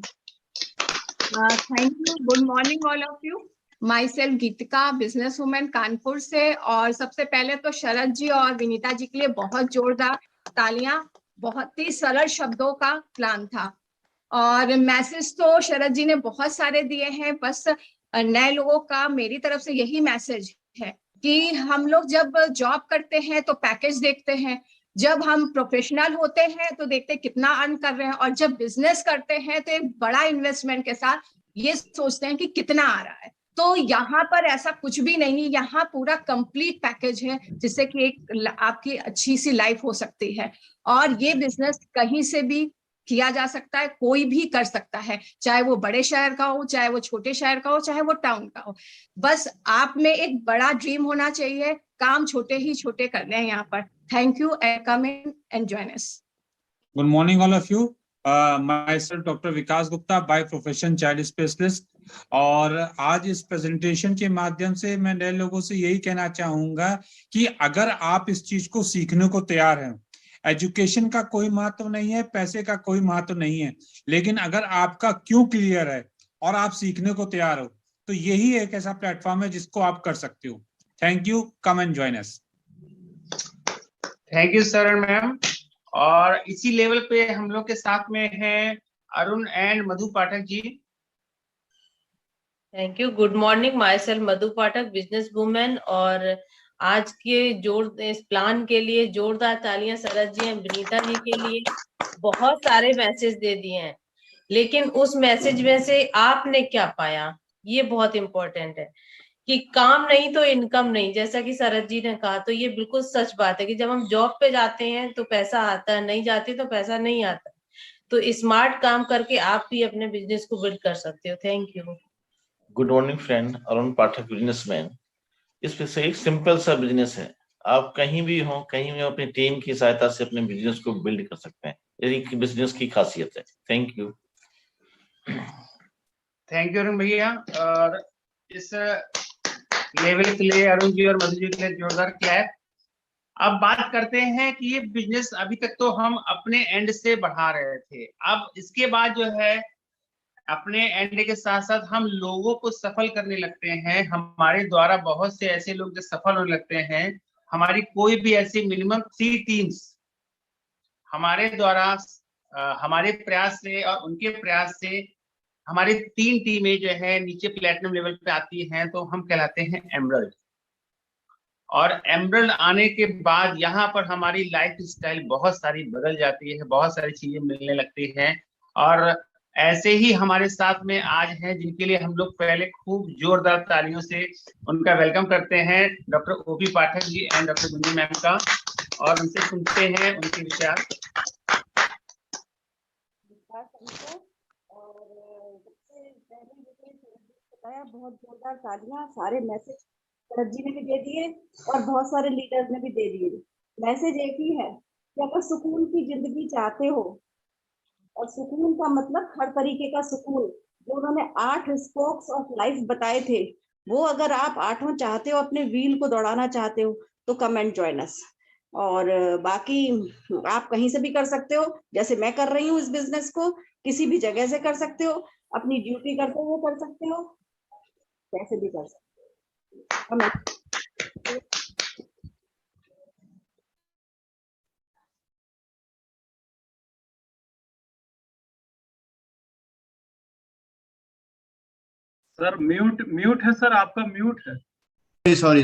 Speaker 5: Thank you. Good morning all of you. Myself Geetika, business women Kanpur से। और सबसे पहले तो शरद जी और विनीता जी के लिए बहुत जोरदार तालियां। बहुत ही सरल शब्दों का प्लान था और मैसेज तो शरद जी ने बहुत सारे दिए हैं। बस नए लोगों का मेरी तरफ से यही मैसेज है कि हम लोग जब जॉब करते हैं तो पैकेज देखते हैं, जब हम प्रोफेशनल होते हैं तो देखते हैं कितना अर्न कर रहे हैं, और जब बिजनेस करते हैं तो एक बड़ा इन्वेस्टमेंट के साथ ये सोचते हैं कि कितना आ रहा है। तो यहाँ पर ऐसा कुछ भी नहीं, यहाँ पूरा कंप्लीट पैकेज है जिससे कि एक आपकी अच्छी सी लाइफ हो सकती है। और ये बिजनेस कहीं से भी किया जा सकता है, कोई भी कर सकता है, चाहे वो बड़े शहर का हो, चाहे वो छोटे शहर का हो, चाहे वो टाउन का हो। बस आप में एक बड़ा ड्रीम होना चाहिए। काम छोटे ही छोटे करने हैं यहाँ पर। Thank you and come in and join us.
Speaker 10: Good morning all of you. myself doctor Vikas Gupta, by profession child specialist. और आज इस प्रेजेंटेशन के माध्यम से मैं नए लोगों से यही कहना चाहूंगा कि अगर आप इस चीज को सीखने को तैयार हैं, एजुकेशन का कोई महत्व नहीं है, पैसे का कोई महत्व नहीं है, लेकिन अगर आपका क्यों क्लियर है और आप सीखने को तैयार हो, तो यही एक ऐसा प्लेटफॉर्म है जिसको आप कर सकते हो। Thank you, come and join us.
Speaker 1: Thank you sir ma'am. और इसी लेवल पे हम लोग के साथ में हैं Arun and Madhu Pathak ji.
Speaker 11: Thank you. Good morning, myself Madhu Pathak, business women. और आज के इस प्लान के लिए जोरदार तालियां शरद जी और विनीता जी के लिए। बहुत सारे मैसेज दे दिए हैं, लेकिन उस मैसेज में से आपने क्या पाया, ये बहुत इंपॉर्टेंट है कि काम नहीं तो इनकम नहीं। जैसा कि शरद जी ने कहा, तो ये बिल्कुल सच बात है कि जब हम जॉब पे जाते हैं तो पैसा आता है, नहीं जाते तो पैसा नहीं आता। तो स्मार्ट काम करके आप भी अपने बिजनेस को बिल्ड कर सकते हो। Thank you.
Speaker 12: Good morning friend, Arun Pathak, businessman. इसमें से एक सिंपल सा बिजनेस है, आप कहीं भी हो, कहीं भी अपनी टीम की सहायता से अपने बिजनेस को बिल्ड कर सकते हैं। यही बिजनेस की खासियत है। Thank you.
Speaker 1: Thank you Arun भैया। और इस लेवल के लिए अरुण जी और मधु जी के लिए जोरदार क्लैप। अब बात करते हैं कि ये बिजनेस अभी तक तो हम अपने एंड से बढ़ा रहे थे, अब इसके बाद जो है अपने एंड के साथ साथ हम लोगों को सफल करने लगते हैं। हमारे द्वारा बहुत से ऐसे लोग जो सफल होने लगते हैं। हमारी कोई भी ऐसी मिनिमम 3 टीम्स हमारे द्वारा हमारे प्रयास से और उनके प्रयास से हमारी 3 टीमें जो है नीचे प्लेटिनम लेवल पे आती हैं, तो हम कहलाते हैं एमरल्ड। और एमरल्ड आने के बाद यहाँ पर हमारी लाइफ स्टाइल बहुत सारी बदल जाती है, बहुत सारी चीजें मिलने लगती हैं। और ऐसे ही हमारे साथ में आज हैं जिनके लिए हम लोग पहले खूब जोरदार तालियों से उनका वेलकम करते हैं, doctor OP Pathak ji and doctor Gunji ma'am का, और उनसे सुनते हैं उनके विचार।
Speaker 13: बहुत जोरदार तालियां, सारे मैसेज शरद जी ने भी दे दिए और बहुत सारे लीडर्स ने भी दे दिए। मैसेज एक ही है कि अगर सुकून की जिंदगी चाहते हो, और सुकून का मतलब हर तरीके का सुकून, जो उन्होंने 8 स्पोक्स ऑफ लाइफ बताए थे, वो अगर आप 8वां चाहते हो, अपने व्हील को दौड़ाना चाहते हो, तो कम एंड जॉइन अस। और बाकी आप कहीं से भी कर सकते हो, जैसे मैं कर रही हूँ इस बिजनेस को, किसी भी जगह से कर सकते हो, अपनी ड्यूटी करते हुए कर सकते हो, कैसे भी कर सकते हो।
Speaker 9: सर म्यूट है सर, आपका म्यूट है।
Speaker 14: सॉरी,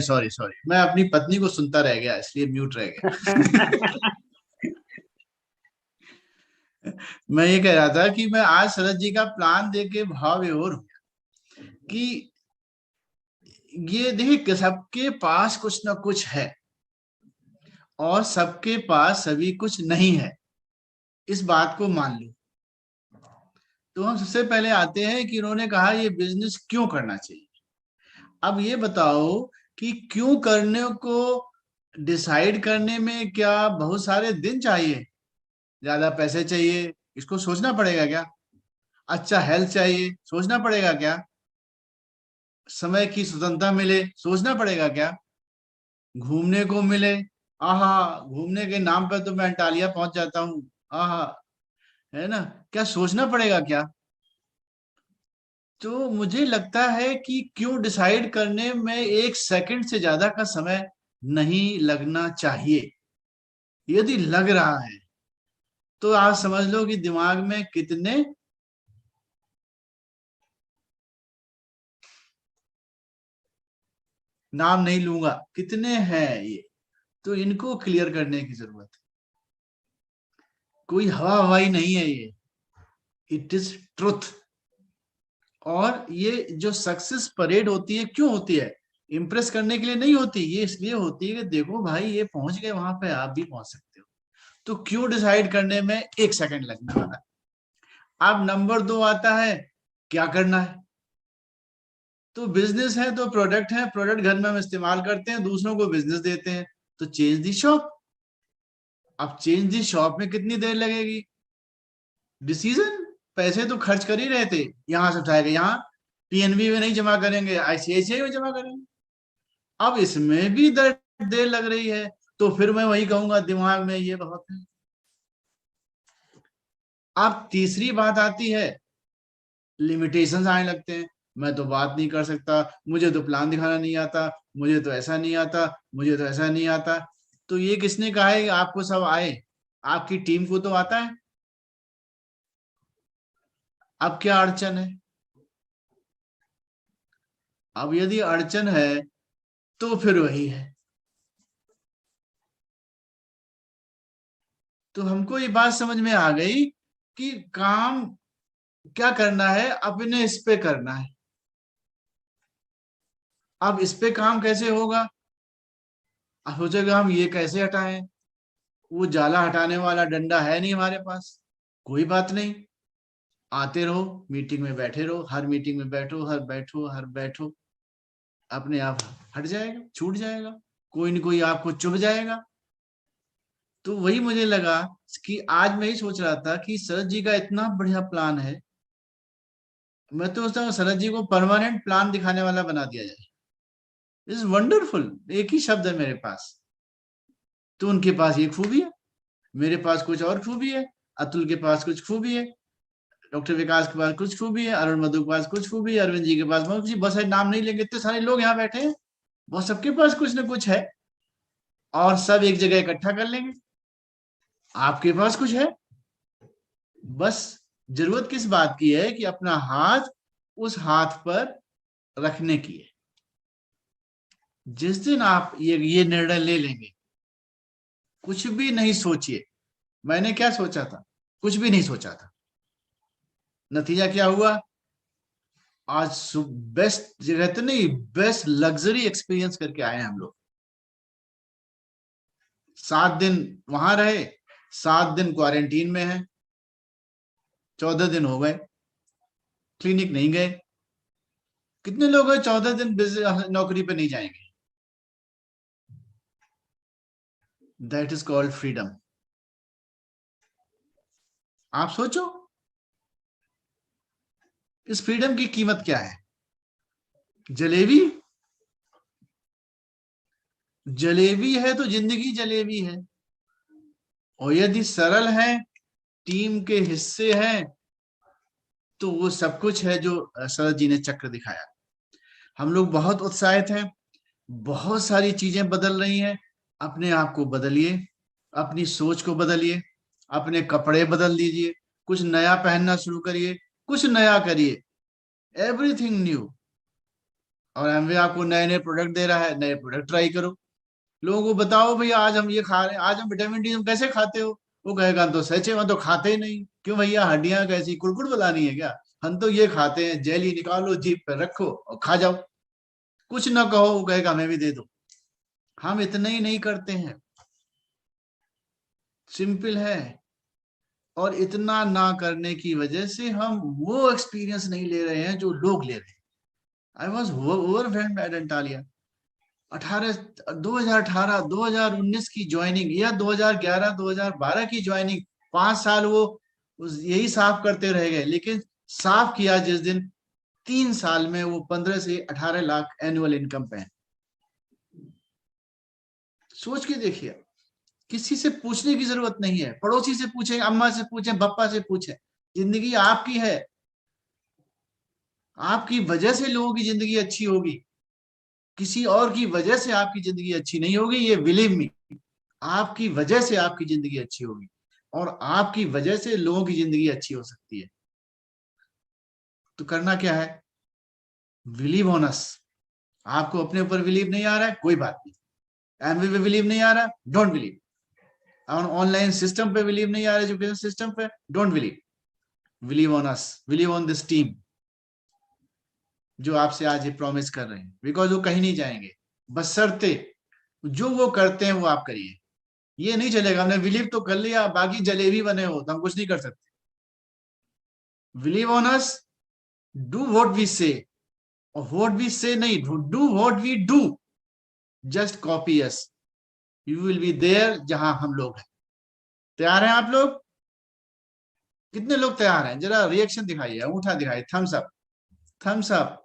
Speaker 14: मैं अपनी पत्नी को सुनता रह गया, इसलिए म्यूट रह गया। मैं ये कह रहा था कि मैं आज शरद जी का प्लान देख के भाव विभोर हूं कि ये देखिए सबके पास कुछ ना कुछ है और सबके पास सभी कुछ नहीं है, इस बात को मान लो। तो हम सबसे पहले आते हैं कि उन्होंने कहा ये बिजनेस क्यों करना चाहिए। अब ये बताओ कि क्यों करने को डिसाइड करने में क्या बहुत सारे दिन चाहिए, ज्यादा पैसे चाहिए, इसको सोचना पड़ेगा क्या? अच्छा हेल्थ चाहिए, सोचना पड़ेगा क्या? समय की स्वतंत्रता मिले, सोचना पड़ेगा क्या? घूमने को मिले, आहा घूमने के नाम पर तो मैं अंटालिया पहुंच जाता हूँ, आहा, है ना, क्या सोचना पड़ेगा क्या? तो मुझे लगता है कि क्यों डिसाइड करने में 1 सेकंड से ज्यादा का समय नहीं लगना चाहिए। यदि लग रहा है तो आप समझ लो कि दिमाग में कितने नाम नहीं लूंगा, कितने हैं ये, तो इनको क्लियर करने की जरूरत है। कोई हवाई नहीं है ये, इट इज ट्रुथ। और ये जो सक्सेस परेड होती है क्यों होती है? इंप्रेस करने के लिए नहीं होती, ये इसलिए होती है कि देखो भाई ये पहुंच गए, वहां पे आप भी पहुंच सकते हो। तो क्यों डिसाइड करने में 1 सेकंड लगने वाला है। अब नंबर 2 आता है क्या करना है। तो बिजनेस है तो प्रोडक्ट है, प्रोडक्ट घर में हम इस्तेमाल करते हैं, दूसरों को बिजनेस देते हैं, तो चेंज दी शॉप। अब चेंज दी शॉप में कितनी देर लगेगी? डिसीजन, पैसे तो खर्च कर ही रहे थे, यहां से उठाएंगे, यहाँ पीएनबी में नहीं जमा करेंगे, आईसीआईसीआई में जमा करेंगे। अब इसमें भी देर लग रही है, तो फिर मैं वही कहूंगा दिमाग में ये बहुत है। अब तीसरी बात आती है, लिमिटेशंस आने लगते हैं, मैं तो बात नहीं कर सकता, मुझे तो प्लान दिखाना नहीं आता, मुझे तो ऐसा नहीं आता, मुझे तो ऐसा नहीं आता। तो ये किसने कहा है आपको सब आए? आपकी टीम को तो आता है। अब क्या अड़चन है? अब यदि अड़चन है तो फिर वही है। तो हमको ये बात समझ में आ गई कि काम क्या करना है, अपने इस पे करना है। अब इस पे काम कैसे होगा? अब सोचेगा हम ये कैसे हटाएं, वो जाला हटाने वाला डंडा है नहीं हमारे पास। कोई बात नहीं, आते रहो, मीटिंग में बैठे रहो, हर मीटिंग में बैठो, हर बैठो, अपने आप हट जाएगा, छूट जाएगा, कोई न कोई आपको चुभ जाएगा। तो वही मुझे लगा कि आज मैं ही सोच रहा था कि शरद जी का इतना बढ़िया प्लान है, मैं तो सोचता हूँ शरद जी को परमानेंट प्लान दिखाने वाला बना दिया जाए। इज वंडरफुल, एक ही शब्द है मेरे पास। तो उनके पास ये खूबी है, मेरे पास कुछ और खूबी है, अतुल के पास कुछ खूबी है, डॉक्टर विकास के पास कुछ खूबी है, अरुण मधु के पास कुछ खूबी है, अरविंद जी के पास बहुत सारे, नाम नहीं लेंगे, इतने सारे लोग यहाँ बैठे हैं, वो सबके पास कुछ ना कुछ है, और सब एक जगह इकट्ठा कर लेंगे। आपके पास कुछ है, बस जरूरत किस बात की है कि अपना हाथ उस हाथ पर रखने की है। जिस दिन आप ये निर्णय ले लेंगे, कुछ भी नहीं सोचिए। मैंने क्या सोचा था? कुछ भी नहीं सोचा था। नतीजा क्या हुआ? आज बेस्ट जगह तो नहीं, बेस्ट लग्जरी एक्सपीरियंस करके आए हैं हम लोग। 7 दिन वहां रहे, 7 दिन क्वारंटीन में है, 14 दिन हो गए, क्लिनिक नहीं गए। कितने लोग हैं 14 दिन नौकरी पे नहीं जाएंगे? That is called freedom. आप सोचो इस फ्रीडम की कीमत क्या है? जलेबी? जलेबी है तो जिंदगी जलेबी है। और यदि सरल है, टीम के हिस्से हैं, तो वो सब कुछ है जो शरद जी ने चक्र दिखाया। हम लोग बहुत उत्साहित हैं, बहुत सारी चीजें बदल रही हैं। अपने आप को बदलिए, अपनी सोच को बदलिए, अपने कपड़े बदल दीजिए, कुछ नया पहनना शुरू करिए, कुछ नया करिए, एवरीथिंग न्यू। और एमवे आपको नए नए प्रोडक्ट दे रहा है, नए प्रोडक्ट ट्राई करो। लोगों को बताओ भैया आज हम ये खा रहे हैं, आज हम विटामिन डी, हम कैसे खाते हो? वो कहेगा तो सच है, हम तो खाते ही नहीं। क्यों भैया, हड्डियां कैसी कुड़कुड़ बनानी है क्या? हम तो ये खाते हैं, जेली निकालो, जीभ पे रखो और खा जाओ। कुछ ना कहो, वो कहेगा हमें भी दे दो। हम इतना ही नहीं करते हैं, सिंपल है। और इतना ना करने की वजह से हम वो एक्सपीरियंस नहीं ले रहे हैं जो लोग ले रहे हैं। I was overwhelmed by Antalya. 2019 की ज्वाइनिंग या 2011-2012 की ज्वाइनिंग, 5 साल वो यही साफ करते रह गए। लेकिन साफ किया जिस दिन, 3 साल में वो 15 से 18 लाख एनुअल इनकम पे है। सोच के देखिए, किसी से पूछने की जरूरत नहीं है। पड़ोसी से पूछे, अम्मा से पूछे, पापा से पूछे। जिंदगी आपकी है, आपकी वजह से लोगों की जिंदगी अच्छी होगी, किसी और की वजह से आपकी जिंदगी अच्छी नहीं होगी। ये बिलीव मी, आपकी वजह से आपकी जिंदगी अच्छी होगी और आपकी वजह से लोगों की जिंदगी अच्छी हो सकती है। तो करना क्या है? बिलीव ऑन अस। आपको अपने ऊपर बिलीव नहीं आ रहा है, कोई बात नहीं। एमवे पे बिलीव नहीं आ रहा, डोंट बिलीव। ऑनलाइन सिस्टम पे बिलीव नहीं आ रहा, एजुकेशन सिस्टम पे, don't believe. Believe on us, believe on this team जो आपसे आज ये प्रॉमिस कर रहे हैं। बिकॉज वो कहीं नहीं जाएंगे, बशर्ते जो वो करते हैं वो आप करिए। ये नहीं चलेगा हमने बिलीव तो कर लिया, बाकी जलेबी बने हो तो हम कुछ नहीं कर सकते। Believe on us, do what we say. और व्हाट वी से नहीं, do what we do. Just copy us, you will be there जहां हम लोग हैं। तैयार हैं आप लोग? कितने लोग तैयार हैं? जरा रिएक्शन दिखाइए, अंगूठा दिखाइए, थम्स अप, थम्स अप।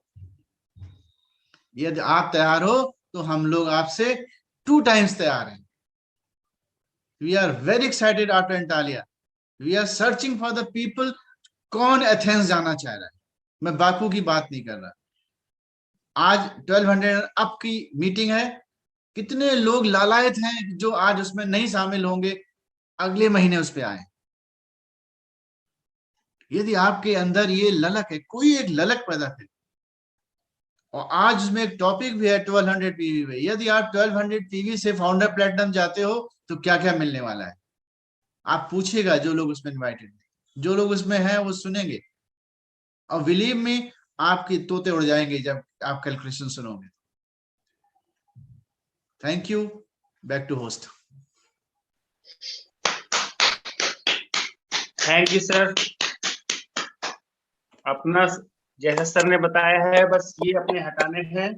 Speaker 14: यदि आप तैयार हो तो हम लोग आपसे 2 टाइम्स तैयार हैं। We are very excited after Antalya. We are searching for the people. कौन एथेंस जाना चाह रहा है? मैं बाकू की बात नहीं कर रहा। आज 1200 अप की मीटिंग है। कितने लोग लालायत हैं जो आज उसमें नहीं शामिल होंगे, अगले महीने उस पर आए। यदि आपके अंदर ये ललक है, कोई एक ललक पैदा करे। और आज उसमें एक टॉपिक भी है 1200 पीवी में। यदि आप 1200 पीवी से फाउंडर प्लेटिनम जाते हो तो क्या क्या मिलने वाला है आप पूछिएगा। जो लोग उसमें इनवाइटेड, जो लोग उसमें हैं वो सुनेंगे। और बिलीव में आपके तोते उड़ जाएंगे जब आप कैलकुलेशन सुनोगे। Thank you. Back to host.
Speaker 1: Thank you sir. अपना जैसा सर ने बताया है, बस ये अपने हटाने हैं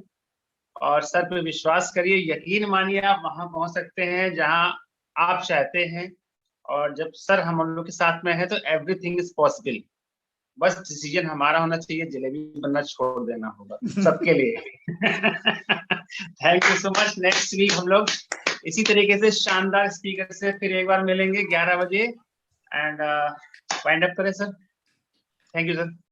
Speaker 1: और सर पे विश्वास करिए, यकीन मानिए, आप वहां पहुंच सकते हैं जहां आप चाहते हैं। और जब सर हम लोग के साथ में है तो एवरीथिंग इज पॉसिबल। बस डिसीजन हमारा होना चाहिए, जलेबी बनना छोड़ देना होगा सबके लिए। Thank you so much. Next week हम लोग इसी तरीके से शानदार स्पीकर से फिर एक बार मिलेंगे 11 बजे। एंड वाइंड अप करें सर। Thank you sir.